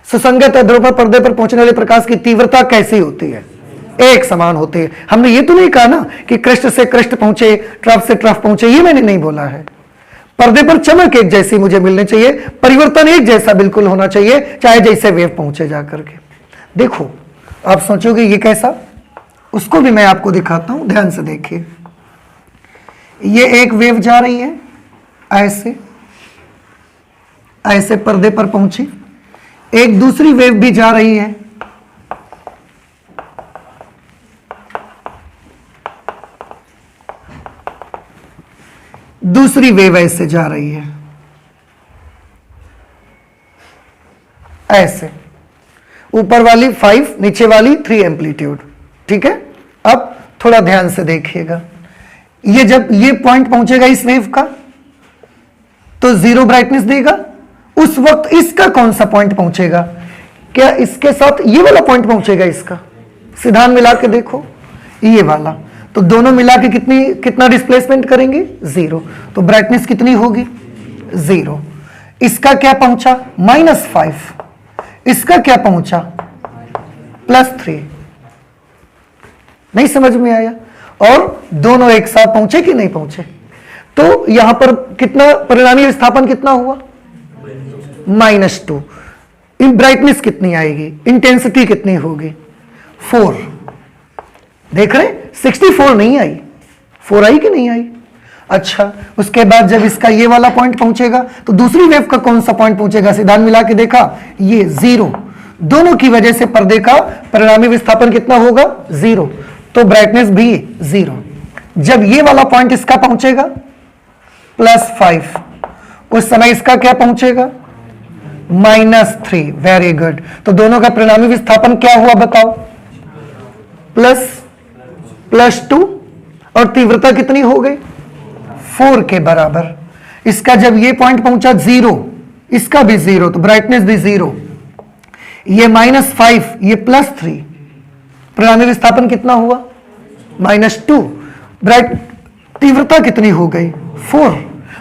सुसंगत अध्यारोपण पर्दे पर पहुंचने वाले प्रकाश की तीव्रता कैसी होती है? एक समान होती है। हमने ये तो नहीं कहा ना कि कृष्ण से कृष्ण पहुंचे, ट्रफ से ट्रफ पहुंचे, ये मैंने नहीं बोला है। पर्दे पर चमक एक जैसी मुझे मिलनी चाहिए, परिवर्तन एक जैसा बिल्कुल होना चाहिए, चाहे जैसे वेव पहुंचे जाकर के। देखो आप सोचोगे ये कैसा? उसको भी मैं आपको दिखाता हूं, ध्यान से देखिए। ये एक वेव जा रही है ऐसे, ऐसे पर्दे पर पहुंची, एक दूसरी वेव भी जा रही है, दूसरी वेव ऐसे जा रही है, ऐसे, ऊपर वाली 5, नीचे वाली 3 एम्पलीट्यूड। ठीक है, अब थोड़ा ध्यान से देखिएगा। ये जब ये पॉइंट पहुंचेगा इस वेव का तो 0 ब्राइटनेस देगा, उस वक्त इसका कौन सा पॉइंट पहुंचेगा? क्या इसके साथ ये वाला पॉइंट पहुंचेगा? इसका सिद्धांत मिला के देखो, ये वाला, तो दोनों मिला के कितना डिस्प्लेसमेंट करेंगे? 0। तो ब्राइटनेस कितनी होगी? 0। इसका क्या पहुंचा? -5। इसका क्या पहुंचा? +3। नहीं समझ में आया? और दोनों एक साथ पहुंचे कि नहीं पहुंचे? तो यहां पर कितना परिणामी विस्थापन कितना हुआ? -2। इन ब्राइटनेस कितनी आएगी? इंटेंसिटी कितनी होगी? 4। देख रहे, 64 नहीं आई, 4 आई कि नहीं आई? अच्छा, उसके बाद जब इसका ये वाला पॉइंट पहुंचेगा तो दूसरी वेव का कौन सा पॉइंट पहुंचेगा? सिद्धांत मिला के देखा, ये 0। दोनों की वजह से पर्दे का परिणामी विस्थापन कितना होगा? 0। तो ब्राइटनेस भी 0। जब ये वाला पॉइंट इसका पहुंचेगा +5, उस समय इसका क्या पहुंचेगा? -3। Very good. तो दोनों का परिणामी विस्थापन क्या हुआ बताओ? +2, और तीव्रता कितनी हो गई? 4 के बराबर। इसका जब ये पॉइंट पहुंचा 0, इसका भी 0, तो ब्राइटनेस भी 0। ये -5, ये +3, परिणामी विस्थापन कितना हुआ? -2। तीव्रता कितनी हो गई? 4।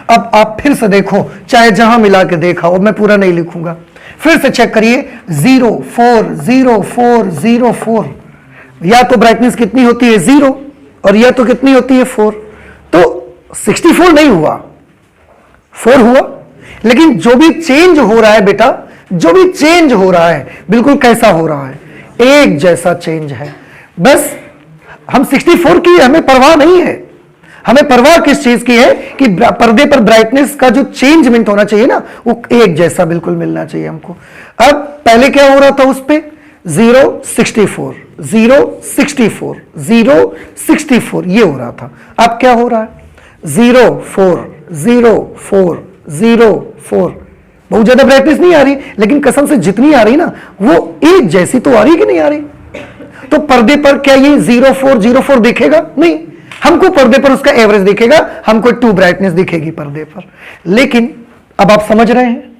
अब आप फिर से देखो, चाहे जहां मिला के देखा हो, मैं पूरा नहीं लिखूंगा, फिर से चेक करिए। 0 4 0 4 0 4, या तो ब्राइटनेस कितनी होती है? 0, और या तो कितनी होती है? 4। तो 64 नहीं हुआ, 4 हुआ। लेकिन जो भी चेंज हो रहा है बेटा, जो भी चेंज हो रहा है, बिल्कुल कैसा हो रहा है? एक जैसा चेंज है। बस हम 64 की हमें परवाह नहीं है, हमें परवाह किस चीज की है कि पर्दे पर ब्राइटनेस का जो चेंजमेंट होना चाहिए ना, वो एक जैसा बिल्कुल मिलना चाहिए हमको। अब पहले क्या हो रहा था? उस पे 0 64 0 64 0 64 ये हो रहा था। अब क्या हो रहा है? 0 4 0 4 0 4। बहुत ज्यादा ब्राइटनेस नहीं आ रही, लेकिन कसम से जितनी आ रही ना, वो एक जैसी तो आ रही कि नहीं आ रही? तो पर्दे पर क्या ये 0 4 0 4 दिखेगा? नहीं, हमको पर्दे पर उसका एवरेज दिखेगा, हमको 2 ब्राइटनेस दिखेगी पर्दे पर। लेकिन अब आप समझ रहे हैं?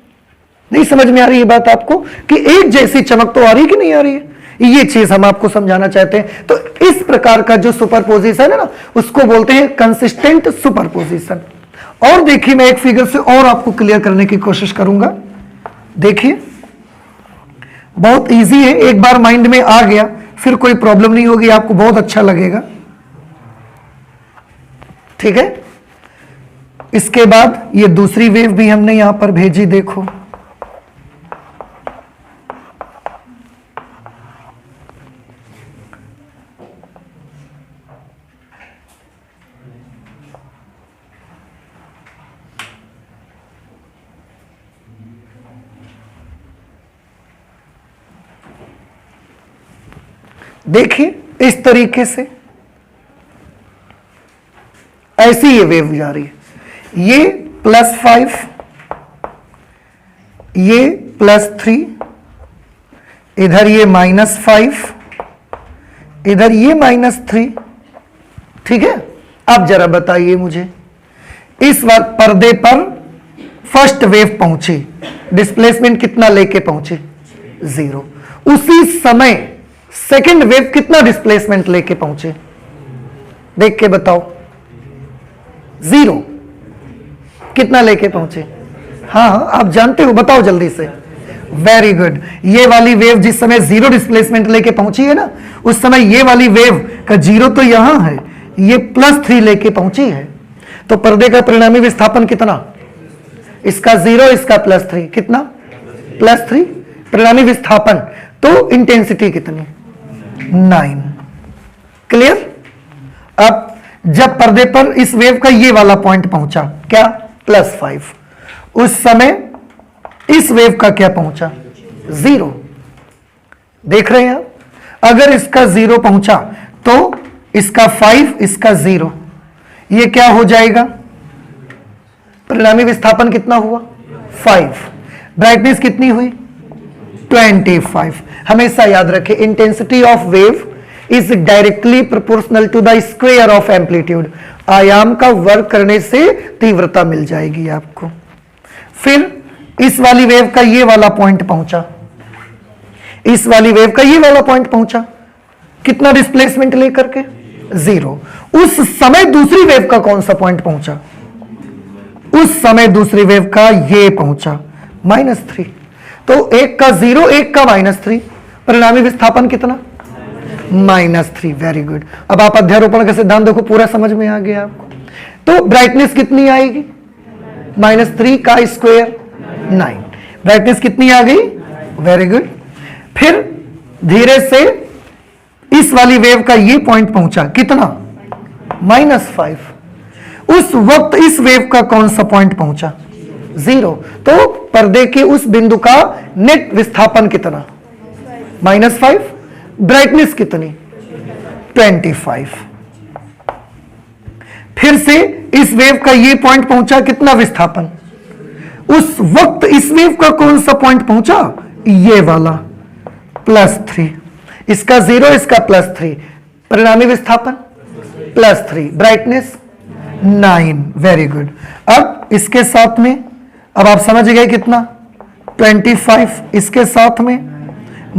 नहीं समझ में आ रही है बात आपको कि एक जैसी चमक तो आ रही कि नहीं आ रही है? ये चीज हम आपको समझाना चाहते हैं। तो इस प्रकार का जो सुपरपोजिशन है ना, उसको बोलते हैं कंसिस्टेंट सुपरपोजिशन। और देखिए, मैं एक फिगर से और आपको क्लियर करने की कोशिश करूंगा। देखिए, बहुत इजी है, एक बार माइंड में आ गया फिर कोई प्रॉब्लम नहीं होगी, आपको बहुत अच्छा लगेगा। ठीक है, इसके बाद ये दूसरी वेव भी हमने यहां पर भेजी, देखो। देखिए, इस तरीके से ऐसी ये वेव जा रही है। ये +5, ये +3, इधर ये -5, इधर ये -3। ठीक है, अब जरा बताइए मुझे, इस बार पर्दे पर फर्स्ट वेव पहुंची, डिस्प्लेसमेंट कितना लेके पहुंची? 0। उसी समय सेकंड वेव कितना डिस्प्लेसमेंट लेके पहुंचे? देख के बताओ। 0 कितना लेके पहुंचे? हाँ हाँ, आप जानते हो, बताओ जल्दी से। Very good. ये वाली वेव जिस समय 0 डिस्प्लेसमेंट लेके पहुंची है ना, उस समय ये वाली वेव का 0 तो यहां है, ये +3 लेके पहुंची है। तो पर्दे का परिणामी विस्थापन कितना? इसका 0, इसका +3, कितना? +3। परिणामी विस्थापन, तो इंटेंसिटी कितनी? 9। क्लियर? अब जब पर्दे पर इस वेव का ये वाला पॉइंट पहुंचा, क्या? +5, उस समय इस वेव का क्या पहुंचा? 0। देख रहे हैं आप? अगर इसका 0 पहुंचा तो इसका 5, इसका 0, ये क्या हो जाएगा? परिणामी विस्थापन कितना हुआ? 5। ब्राइटनेस कितनी हुई? 25। हमेशा याद रखें, intensity of wave is directly proportional to the square of amplitude. आयाम का वर्ग करने से तीव्रता मिल जाएगी आपको। फिर इस वाली वेव का ये वाला पॉइंट पहुंचा, इस वाली वेव का ये वाला पॉइंट पहुंचा, कितना डिस्प्लेसमेंट लेकर के? 0। उस समय दूसरी वेव का कौन सा पॉइंट पहुंचा? उस समय दूसरी वेव का ये पहुंचा -3। तो एक का 0, एक का -3, परिणामी विस्थापन कितना? -3। Very good. अब आप अध्यारोपण का सिद्धांत देखो, पूरा समझ में आ गया आपको। तो ब्राइटनेस कितनी आएगी? -3 का स्क्वायर 9। ब्राइटनेस कितनी आ गई? Very good. फिर धीरे से इस वाली वेव का ये पॉइंट पहुंचा, कितना? -5। उस वक्त इस वेव का कौन सा पॉइंट पहुंचा? 0। तो पर्दे के उस बिंदु का नेट विस्थापन कितना? -5। ब्राइटनेस कितनी? 25। फिर से इस वेव का ये पॉइंट पहुंचा, कितना विस्थापन? उस वक्त इस वेव का कौन सा पॉइंट पहुंचा? ये वाला, +3। इसका 0, इसका +3, परिणामी विस्थापन +3, ब्राइटनेस 9। Very good. अब इसके साथ में, अब आप समझ गए कितना? 25 इसके साथ में,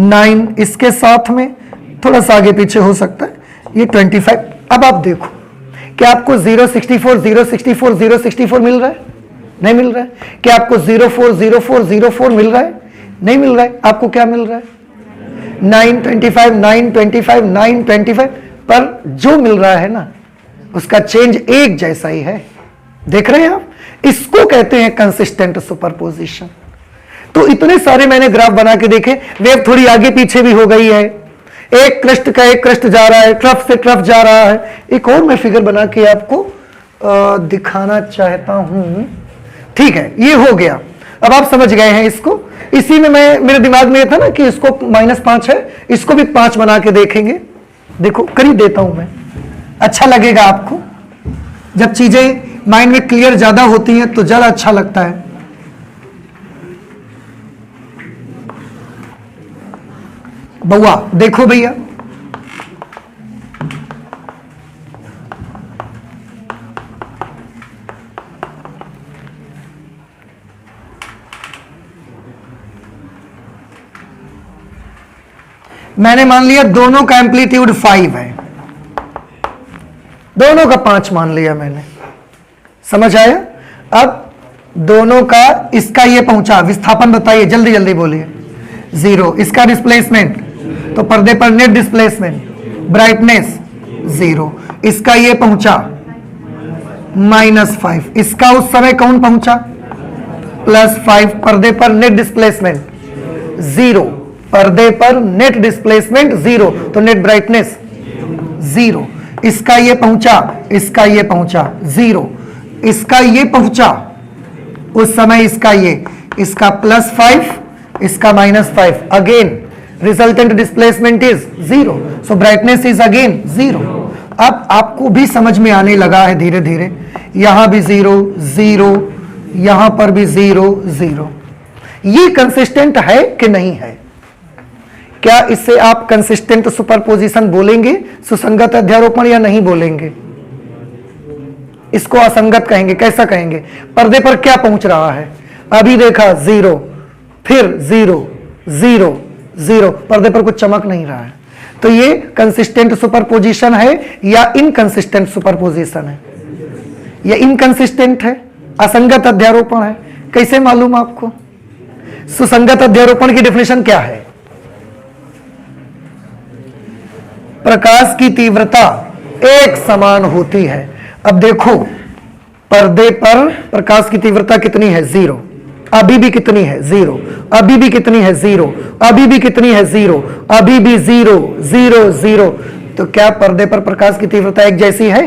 9 इसके साथ में, थोड़ा सा आगे पीछे हो सकता है, ये 25। अब आप देखो, क्या आपको 064 064 064 मिल रहा है? नहीं मिल रहा है। क्या आपको 04 04 04 मिल रहा है? नहीं मिल रहा है। आपको क्या मिल रहा है? 925 925 925। पर जो मिल रहा है ना, उसका चेंज एक जैसा ही है। देख रहे हैं आप? इसको कहते हैं कंसिस्टेंट सुपरपोजिशन। तो इतने सारे मैंने ग्राफ बना के देखे, वेव थोड़ी आगे पीछे भी हो गई है, एक क्रस्ट का एक क्रस्ट जा रहा है, ट्रफ से ट्रफ जा रहा है। एक और मैं फिगर बना के आपको दिखाना चाहता हूं। ठीक है, ये हो गया। अब आप समझ गए हैं इसको। इसी में मैं, मेरे दिमाग में ये था ना कि इसको -5 है, इसको भी 5 बना के देखेंगे। देखो करीब देता हूं मैं, अच्छा लगेगा आपको। जब चीजें माइंड में क्लियर ज्यादा होती हैं तो ज्यादा अच्छा लगता है। बउआ देखो भैया, मैंने मान लिया दोनों का एम्पलीट्यूड 5 है, दोनों का 5 मान लिया मैंने। समझ आया? अब दोनों का, इसका ये पहुंचा, विस्थापन बताइए, जल्दी जल्दी बोलिए। 0। इसका डिस्प्लेसमेंट, तो पर्दे पर नेट डिस्प्लेसमेंट, ब्राइटनेस 0। इसका ये पहुंचा -5। इसका उस समय कौन पहुंचा? +5। पर्दे पर नेट डिस्प्लेसमेंट 0, पर्दे पर नेट डिस्प्लेसमेंट 0, तो नेट ब्राइटनेस 0। इसका ये पहुंचा, इसका ये पहुंचा 0। इसका ये पहुंचा उस समय, इसका ये, इसका +5, इसका -5। Again resultant displacement is 0, so brightness is again 0। अब आपको भी समझ में आने लगा है धीरे धीरे। यहां भी 0 0, यहां पर भी 0 0। ये कंसिस्टेंट है कि नहीं है? क्या इससे आप कंसिस्टेंट सुपरपोजिशन बोलेंगे, सुसंगत अध्यारोपण, या नहीं बोलेंगे? इसको असंगत कहेंगे। कैसा कहेंगे? पर्दे पर क्या पहुंच रहा है? अभी देखा 0, फिर 0 0 0, पर्दे पर कुछ चमक नहीं रहा है। तो ये कंसिस्टेंट सुपरपोजिशन है या इनकंसिस्टेंट सुपरपोजिशन है? ये इनकंसिस्टेंट है, असंगत अध्यारोपण है। कैसे मालूम आपको? सुसंगत अध्यारोपण की डेफिनेशन क्या है? प्रकाश की तीव्रता एक समान होती है। अब देखो, पर्दे पर प्रकाश की तीव्रता कितनी है? 0। अभी भी कितनी है? 0। अभी भी कितनी है? 0। अभी भी कितनी है? 0। अभी भी 0 0 0। तो तो क्या पर्दे पर प्रकाश की तीव्रता एक जैसी है?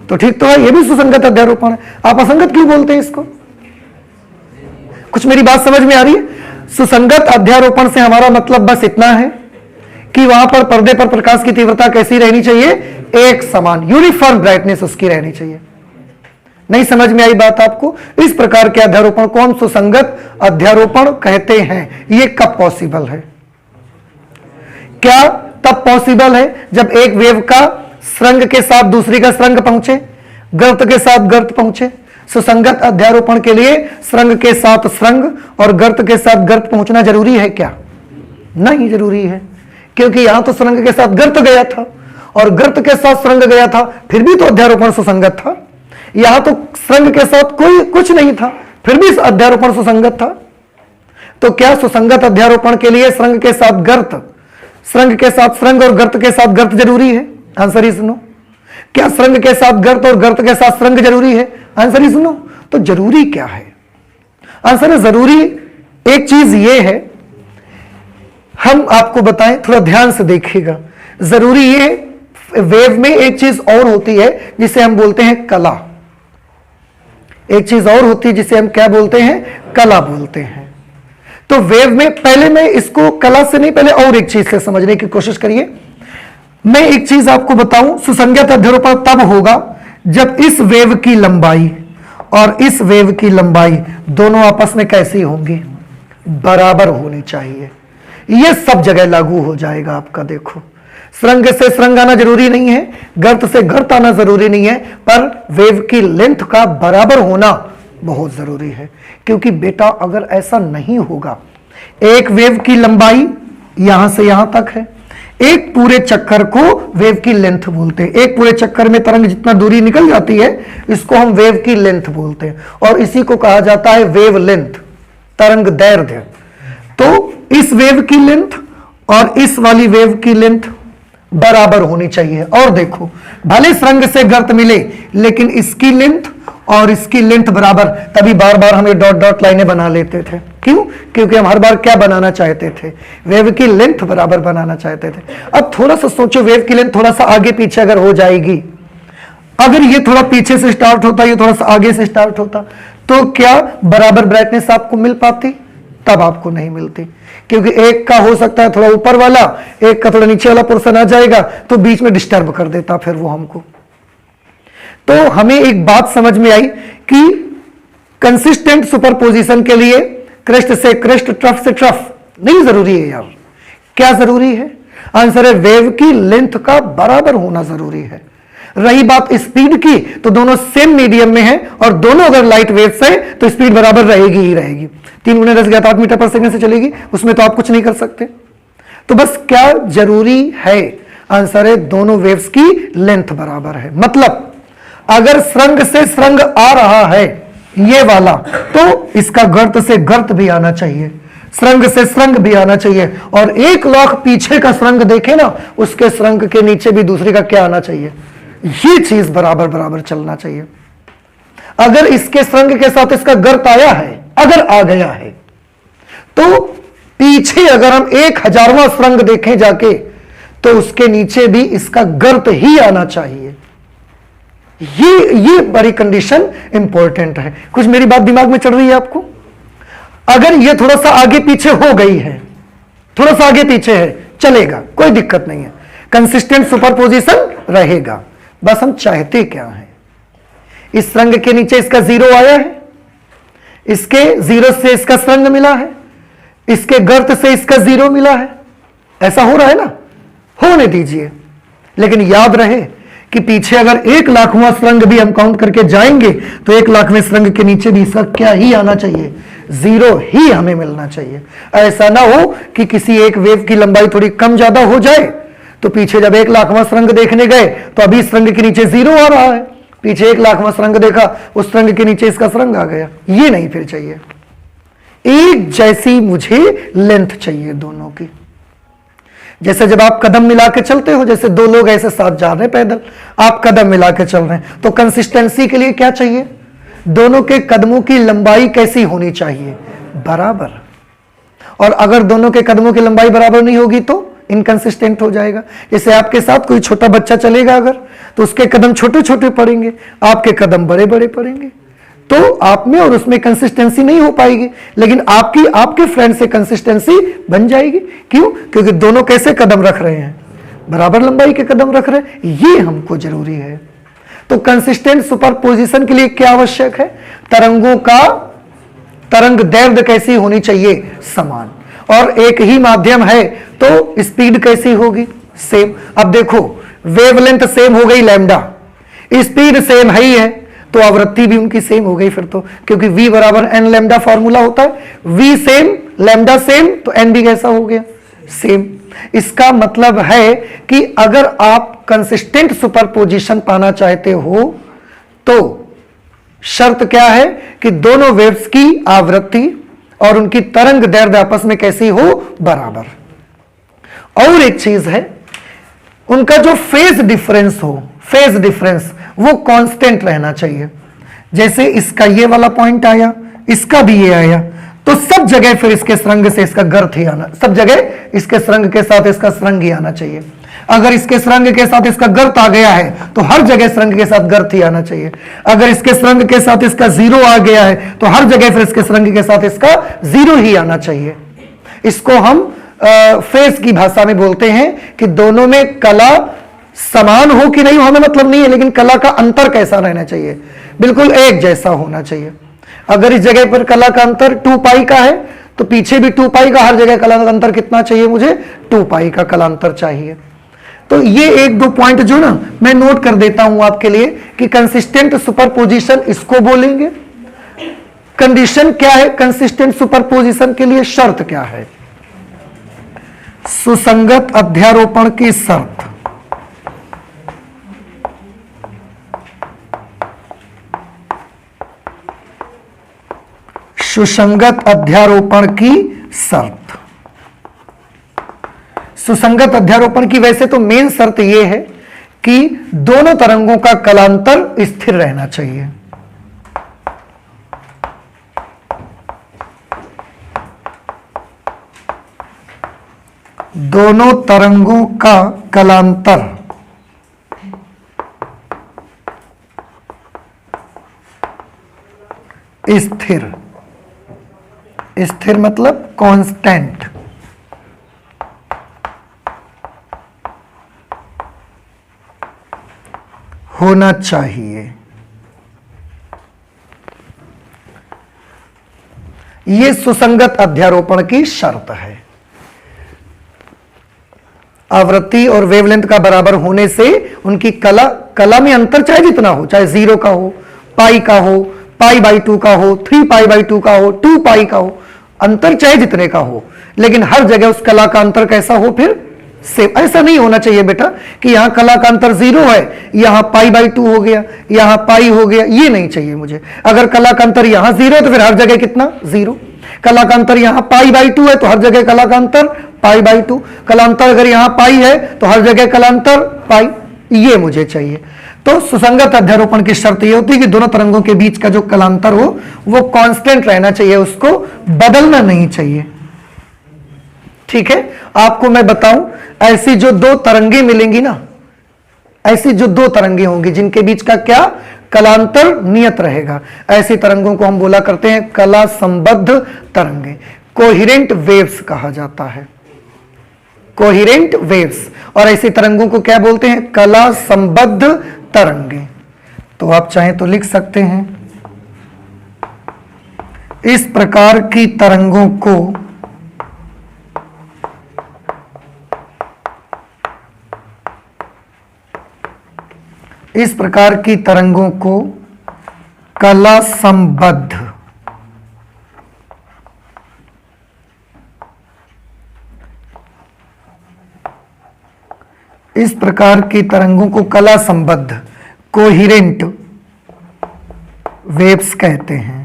तो ठीक तो है, ये भी सुसंगत अध्यारोपण है। आप असंगत क्यों बोलते हैं इसको? कुछ मेरी बात समझ में आ रही है? सुसंगत अध्यारोपण से हमारा मतलब बस इतना है कि वहां पर पर्दे पर प्रकाश की तीव्रता कैसी रहनी चाहिए? एक समान, यूनिफॉर्म ब्राइटनेस उसकी रहनी चाहिए। नहीं समझ में आई बात आपको? इस प्रकार के अध्यारोपण को हम सुसंगत अध्यारोपण कहते हैं। ये कब पॉसिबल है? क्या तब पॉसिबल है जब एक वेव का स्रंग के साथ दूसरी का स्रंग पहुंचे, गर्त के साथ गर्त पहुंचे। सुसंगत अध्यारोपण के लिए स्रंग के साथ स्रंग और गर्त के साथ गर्त पहुंचना जरूरी है क्या? नहीं जरूरी है, क्योंकि यहां तो स्रंग के साथ गर्त गया था और गर्त के साथ स्रंग गया था, फिर भी तो अध्यारोपण सुसंगत था। यहां तो स्रंग के साथ कोई कुछ नहीं था, फिर भी अध्यारोपण सुसंगत था। तो क्या सुसंगत अध्यारोपण के लिए स्रंग के साथ गर्त, स्रंग के साथ स्रंग और गर्त के साथ गर्त जरूरी है? Answer is no. क्या स्रंग के साथ गर्त और गर्त के साथ स्रंग जरूरी है? Answer is no. तो जरूरी क्या है? आंसर है जरूरी एक चीज ये है, हम आपको बताएं, थोड़ा ध्यान से देखिएगा। जरूरी ये वेव में एक चीज और होती है जिसे हम बोलते हैं कला। एक चीज और होती है जिसे हम क्या बोलते हैं? कला बोलते हैं। तो वेव में पहले मैं इसको कला से नहीं, पहले और एक चीज से समझने की कोशिश करिए। मैं एक चीज आपको बताऊं, सुसंगत अध्यारोपण तब होगा जब इस वेव की लंबाई और इस वेव की लंबाई दोनों आपस में कैसी होंगी? बराबर होनी चाहिए। यह सब जगह लागू हो जाएगा आपका। देखो, स्रंग से स्रंग आना जरूरी नहीं है, गर्त से गर्त आना जरूरी नहीं है, पर वेव की लेंथ का बराबर होना बहुत जरूरी है। क्योंकि बेटा अगर ऐसा नहीं होगा, एक वेव की लंबाई यहां से यहां तक है, एक पूरे चक्कर को वेव की लेंथ बोलते हैं। एक पूरे चक्कर में तरंग जितना दूरी निकल जाती है, इसको हम वेव की लेंथ बोलते हैं, और इसी को कहा जाता है वेव लेंथ, तरंग दैर्ध्य। तो इस वेव की लेंथ और इस वाली वेव की लेंथ बराबर होनी चाहिए। और देखो, भले स्रंग से गर्त मिले, लेकिन इसकी लेंथ और इसकी लेंथ बराबर, तभी बार बार हमें डॉट डॉट लाइनें बना लेते थे। क्यों? क्योंकि हम हर बार क्या बनाना चाहते थे? वेव की लेंथ बराबर बनाना चाहते थे। अब थोड़ा सा सोचो, वेव की लेंथ थोड़ा सा आगे पीछे अगर हो जाएगी, अगर ये थोड़ा पीछे से स्टार्ट होता, ये थोड़ा सा आगे से स्टार्ट होता, तो क्या बराबर ब्राइटनेस आपको मिल पाती? तब आपको नहीं मिलती, क्योंकि एक का हो सकता है थोड़ा ऊपर वाला, एक का थोड़ा नीचे वाला पोर्शन आ जाएगा, तो बीच में डिस्टर्ब कर देता फिर वो हमको। तो हमें एक बात समझ में आई कि कंसिस्टेंट सुपरपोजिशन के लिए क्रेस्ट से क्रेस्ट, ट्रफ से ट्रफ नहीं जरूरी है यार। क्या जरूरी है? आंसर है वेव की लेंथ का बराबर होना जरूरी है। रही बात स्पीड की, तो दोनों सेम मीडियम में है, और दोनों अगर लाइट वेव्स है तो स्पीड बराबर रहेगी ही रहेगी। 3 × 10⁸ मीटर पर सेकंड से चलेगी, उसमें तो आप कुछ नहीं कर सकते। तो बस क्या जरूरी है? आंसर है दोनों वेव्स की लेंथ बराबर है। मतलब अगर स्रंग से स्रंग आ रहा है ये वाला, तो इसका गर्त से गर्त भी आना चाहिए, स्रंग से स्रंग भी आना चाहिए, और 1 लाख पीछे का स्रंग देखे ना, उसके स्रंग के नीचे भी दूसरे का क्या आना चाहिए? ये चीज बराबर बराबर चलना चाहिए। अगर इसके स्रंग के साथ इसका गर्त आया है, अगर आ गया है, तो पीछे अगर हम 1000वां स्रंग देखें जाके, तो उसके नीचे भी इसका गर्त ही आना चाहिए। ये बड़ी कंडीशन इंपॉर्टेंट है। कुछ मेरी बात दिमाग में चढ़ रही है आपको? अगर ये थोड़ा सा आगे पीछे हो गई है, थोड़ा सा आगे पीछे है, चलेगा, कोई दिक्कत नहीं है, कंसिस्टेंट सुपरपोजिशन रहेगा। बस हम चाहते क्या है? इस स्रंग के नीचे इसका 0 आया है, इसके 0 से इसका स्रंग मिला है, इसके गर्त से इसका 0 मिला है। ऐसा हो रहा है ना? होने दीजिए, लेकिन याद रहे कि पीछे अगर 1 लाखवां स्रंग भी हम काउंट करके जाएंगे, तो 1 लाखवें स्रंग के नीचे भी इसका क्या ही आना चाहिए? 0 ही हमें मिलना चाहिए। ऐसा ना हो कि किसी एक वेव की लंबाई थोड़ी कम ज्यादा हो जाए, तो पीछे जब 1 लाखवां स्रंग देखने गए, तो अभी स्रंग के नीचे 0 आ रहा है, पीछे 1 लाखवां स्रंग देखा, उस स्रंग के नीचे इसका स्रंग आ गया। ये नहीं फिर चाहिए। एक जैसी मुझे लेंथ चाहिए दोनों की। जैसे जब आप कदम मिला के चलते हो, जैसे 2 लोग ऐसे साथ जा रहे हैं पैदल, आप कदम मिला के चल रहे हैं, तो कंसिस्टेंसी के लिए क्या चाहिए? दोनों के कदमों की लंबाई कैसी होनी चाहिए? बराबर। और अगर दोनों के कदमों की लंबाई बराबर नहीं होगी तो इनकंसिस्टेंट हो जाएगा। जैसे आपके साथ कोई छोटा बच्चा चलेगा अगर, तो उसके कदम छोटे छोटे पड़ेंगे, आपके कदम बड़े बड़े पड़ेंगे, तो आप में और उसमें कंसिस्टेंसी नहीं हो पाएगी। लेकिन आपकी आपके फ्रेंड से कंसिस्टेंसी बन जाएगी। क्यों? क्योंकि दोनों कैसे कदम रख रहे हैं, बराबर लंबाई के कदम रख रहे हैं, ये हमको जरूरी है। तो कंसिस्टेंट सुपरपोजिशन के लिए क्या आवश्यक है? तरंगों का तरंग दैर्ध्य कैसी होनी चाहिए? समान। और एक ही माध्यम है तो स्पीड कैसी होगी? सेम। अब देखो वेवलेंथ सेम हो गई लैम्डा, स्पीड सेम है ही है, तो आवृत्ति भी उनकी सेम हो गई फिर तो, क्योंकि v बराबर एन लैम्डा फॉर्मूला होता है। v सेम, लैम्डा सेम, तो n भी कैसा हो गया? सेम। इसका मतलब है कि अगर आप कंसिस्टेंट सुपरपोजिशन पाना चाहते हो तो शर्त क्या है कि दोनों वेव्स की आवृत्ति और उनकी तरंग दैर्ध्य आपस में कैसी हो? बराबर। और एक चीज है, उनका जो फेज डिफरेंस हो, फेज डिफरेंस वो कांस्टेंट रहना चाहिए। जैसे इसका ये वाला पॉइंट आया, इसका भी ये आया, तो सब जगह फिर इसके सरंग से इसका गर्थ ही आना, सब जगह इसके सरंग के साथ इसका सरंग ही आना चाहिए। अगर इसके सरंग के साथ इसका गर्थ आ गया है तो हर जगह सरंग के साथ गर्थ ही आना चाहिए। अगर इसके सरंग के साथ इसका जीरो आ गया है तो हर जगह फिर इसके सरंग के साथ इसका जीरो ही आना चाहिए। इसको हम फेस की भाषा में बोलते हैं कि दोनों में कला समान हो कि नहीं हो हमें मतलब नहीं है, लेकिन कला का अंतर कैसा रहना चाहिए? बिल्कुल एक जैसा होना चाहिए। अगर इस जगह पर कला का अंतर 2 पाई का है तो पीछे भी 2 पाई का, हर जगह कला का अंतर कितना चाहिए? मुझे 2 पाई का कला अंतर चाहिए। तो ये एक दो पॉइंट जो ना मैं नोट कर देता हूं आपके लिए कि कंसिस्टेंट सुपरपोजिशन इसको बोलेंगे। कंडीशन क्या है कंसिस्टेंट सुपरपोजिशन के लिए? शर्त क्या है? सुसंगत अध्यारोपण की शर्त। सुसंगत अध्यारोपण की शर्त। सुसंगत अध्यारोपण की वैसे तो मेन शर्त यह है कि दोनों तरंगों का कलांतर स्थिर रहना चाहिए। दोनों तरंगों का कलांतर स्थिर, स्थिर मतलब कांस्टेंट होना चाहिए। यह सुसंगत अध्यारोपण की शर्त है। आवृत्ति और वेवलेंथ का बराबर होने से उनकी कला में अंतर चाहे जितना हो, चाहे 0 का हो, पाई का हो, π/2 का हो, 3π/2 का हो, 2 पाई का हो, अंतर चाहे जितने का हो, लेकिन हर जगह उस कला का अंतर कैसा हो? फिर सेम। ऐसा नहीं होना चाहिए बेटा कि यहां कला का अंतर 0 है, यहां π/2 हो गया, यहां पाई हो गया, ये नहीं चाहिए मुझे। अगर कला का अंतर यहां 0 है तो फिर हर जगह कितना? 0। कला का अंतर यहां π/2 है तो हर जगह कला का अंतर π/2। कलांतर अगर यहां पाई है तो हर जगह कलांतर पाई, ये मुझे चाहिए। तो सुसंगत अध्यारोपण की शर्त यह होती है कि दोनों तरंगों के बीच का जो कलांतर हो वो कांस्टेंट रहना चाहिए, उसको बदलना नहीं चाहिए। ठीक है, आपको मैं बताऊं, ऐसी जो दो तरंगे मिलेंगी ना, ऐसी जो दो तरंगे होंगी जिनके बीच का क्या? कलांतर नियत रहेगा, ऐसी तरंगों को हम बोला करते हैं कला संबद्ध तरंगे, कोहेरेंट वेव्स कहा जाता है, कोहेरेंट वेव्स। और ऐसी तरंगों को क्या बोलते हैं? कला संबद्ध तरंगे। तो आप चाहें तो लिख सकते हैं, इस प्रकार की तरंगों को कला संबद्ध इस प्रकार की तरंगों को कला संबद्ध कोहेरेंट वेव्स कहते हैं।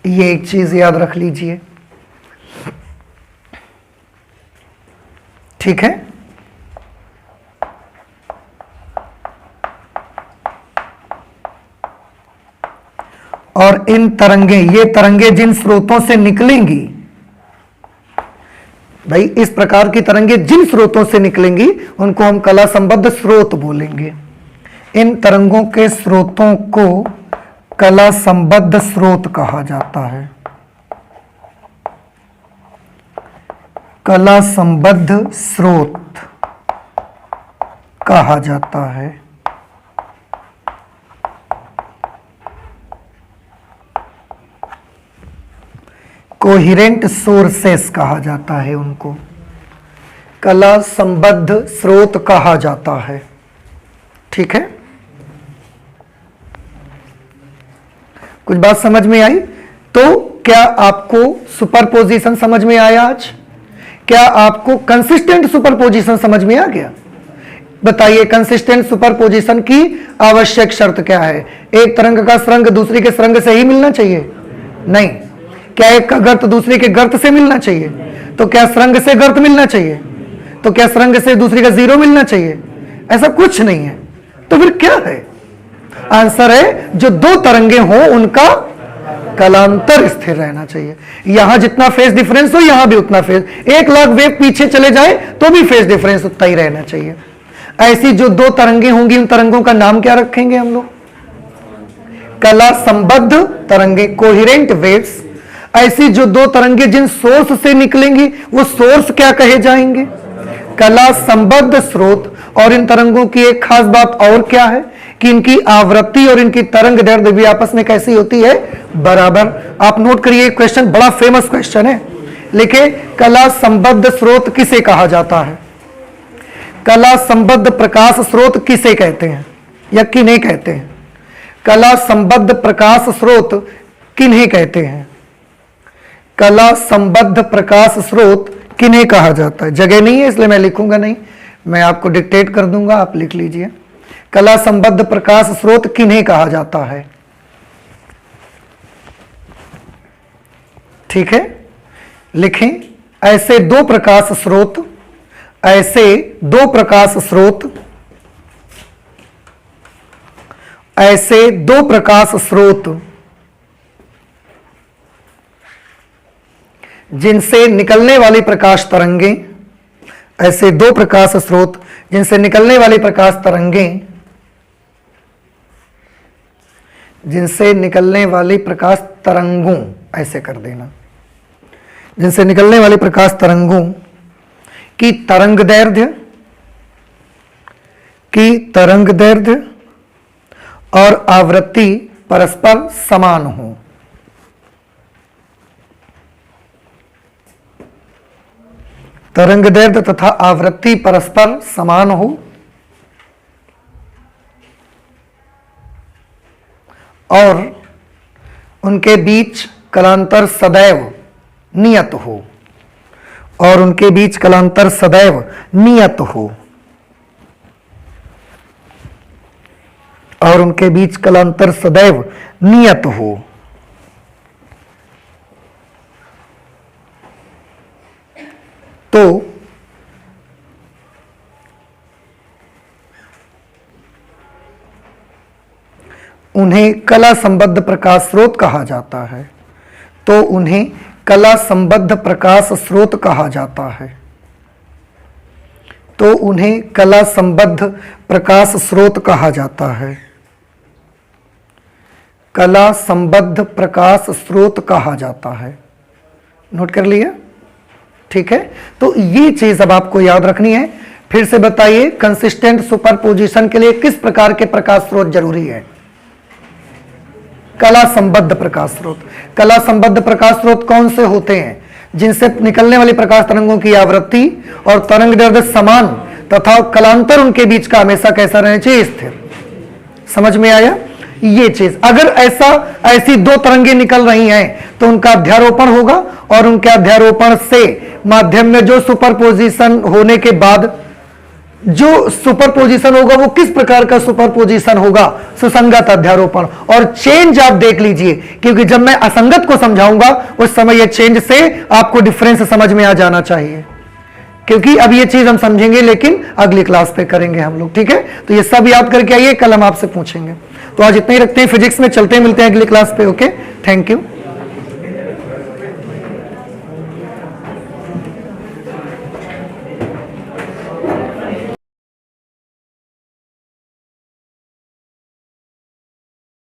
ये एक चीज याद रख लीजिए, ठीक है। और इन तरंगे, ये तरंगे जिन स्रोतों से निकलेंगी, भाई इस प्रकार की तरंगे जिन स्रोतों से निकलेंगी उनको हम कला संबद्ध स्रोत बोलेंगे। इन तरंगों के स्रोतों को कला संबद्ध स्रोत कहा जाता है। कला संबद्ध स्रोत कहा जाता है। कोहिरेंट सोर्सेस कहा जाता है उनको, कला संबद्ध स्रोत कहा जाता है। ठीक है, कुछ बात समझ में आई? तो क्या आपको सुपरपोजिशन समझ में आया आज? क्या आपको कंसिस्टेंट सुपरपोजिशन समझ में आ गया? बताइए, कंसिस्टेंट सुपरपोजिशन की आवश्यक शर्त क्या है? एक तरंग का स्रंग दूसरी के स्रंग से ही मिलना चाहिए? नहीं। क्या एक का गर्त दूसरे के गर्त से मिलना चाहिए? तो क्या स्रंग से गर्त मिलना चाहिए? तो क्या स्रंग से दूसरी का जीरो मिलना चाहिए? ऐसा कुछ नहीं है। तो फिर क्या है? आंसर है जो दो तरंगे हों उनका कलांतर स्थिर रहना चाहिए। यहां जितना फेज डिफरेंस हो यहां भी उतना फेज, 1,00,000 वेव पीछे चले जाए तो भी फेज डिफरेंस उतना ही रहना चाहिए। ऐसी जो दो तरंगे होंगी उन तरंगों का नाम क्या रखेंगे हम लोग? कला संबद्ध तरंगे, कोहिरेंट वेव्स। ऐसी जो दो तरंगे जिन सोर्स से निकलेंगी वो सोर्स क्या कहे जाएंगे? कला संबद्ध स्रोत। और इन तरंगों की एक खास बात और क्या है कि इनकी आवृत्ति और इनकी तरंग दैर्ध्य भी आपस में कैसी होती है? बराबर। आप नोट करिए, क्वेश्चन बड़ा फेमस क्वेश्चन है। लिखे, कला संबद्ध स्रोत किसे कहा जाता है? कला संबद्ध प्रकाश स्रोत किसे कहते हैं या किन्हें कहते हैं? कला संबद्ध प्रकाश स्रोत किन्हें कहते हैं? कला संबद्ध प्रकाश स्रोत किन्हें कहा जाता है? जगह नहीं है इसलिए मैं लिखूंगा नहीं, मैं आपको डिक्टेट कर दूंगा, आप लिख लीजिए। कला संबद्ध प्रकाश स्रोत किन्हें कहा जाता है? ठीक है, लिखें, ऐसे दो प्रकाश स्रोत, ऐसे दो प्रकाश स्रोत, ऐसे दो प्रकाश स्रोत जिनसे निकलने वाली प्रकाश तरंगे, ऐसे दो प्रकाश स्रोत जिनसे निकलने वाली प्रकाश तरंगे, जिनसे निकलने वाली प्रकाश तरंगों, ऐसे कर देना, जिनसे निकलने वाली प्रकाश तरंगों की तरंग दैर्ध्य और आवृत्ति परस्पर समान हो। तरंग दैर्ध्य तथा आवृत्ति परस्पर समान हो और उनके बीच कलांतर सदैव नियत हो, और उनके बीच कलांतर सदैव नियत हो, और उनके बीच कलांतर सदैव नियत हो। तो उन्हें कला संबद्ध प्रकाश स्रोत कहा जाता है। तो उन्हें कला संबद्ध प्रकाश स्रोत कहा जाता है। तो उन्हें कला संबद्ध प्रकाश स्रोत कहा जाता है। कला संबद्ध प्रकाश स्रोत कहा जाता है। नोट कर लिया? ठीक है, तो ये चीज अब आपको याद रखनी है। फिर से बताइए, कंसिस्टेंट सुपरपोजिशन के लिए किस प्रकार के प्रकाश स्रोत जरूरी है? कला संबद्ध प्रकाश स्रोत। कला संबद्ध प्रकाश स्रोत कौन से होते हैं? जिनसे निकलने वाली प्रकाश तरंगों की आवृत्ति और तरंग दैर्ध्य समान तथा कलांतर उनके बीच का हमेशा कैसा रहना चाहिए? स्थिर। समझ में आया ये चीज? अगर ऐसी दो तरंगे निकल रही हैं तो उनका अध्यारोपण होगा और उनके अध्यारोपण से माध्यम में जो सुपरपोजिशन होने के बाद जो सुपरपोजिशन होगा वो किस प्रकार का सुपरपोजिशन होगा? सुसंगत अध्यारोपण। और चेंज आप देख लीजिए, क्योंकि जब मैं असंगत को समझाऊंगा उस समय ये चेंज से आपको डिफरेंस समझ में आ जाना चाहिए, क्योंकि अब ये चीज हम समझेंगे लेकिन अगली क्लास पे करेंगे हम लोग। ठीक है, तो ये सब याद करके आइए, कल हम आपसे पूछेंगे। तो आज इतना ही रखते हैं फिजिक्स में, चलते हैं, मिलते हैं अगली क्लास पे। Okay, thank you.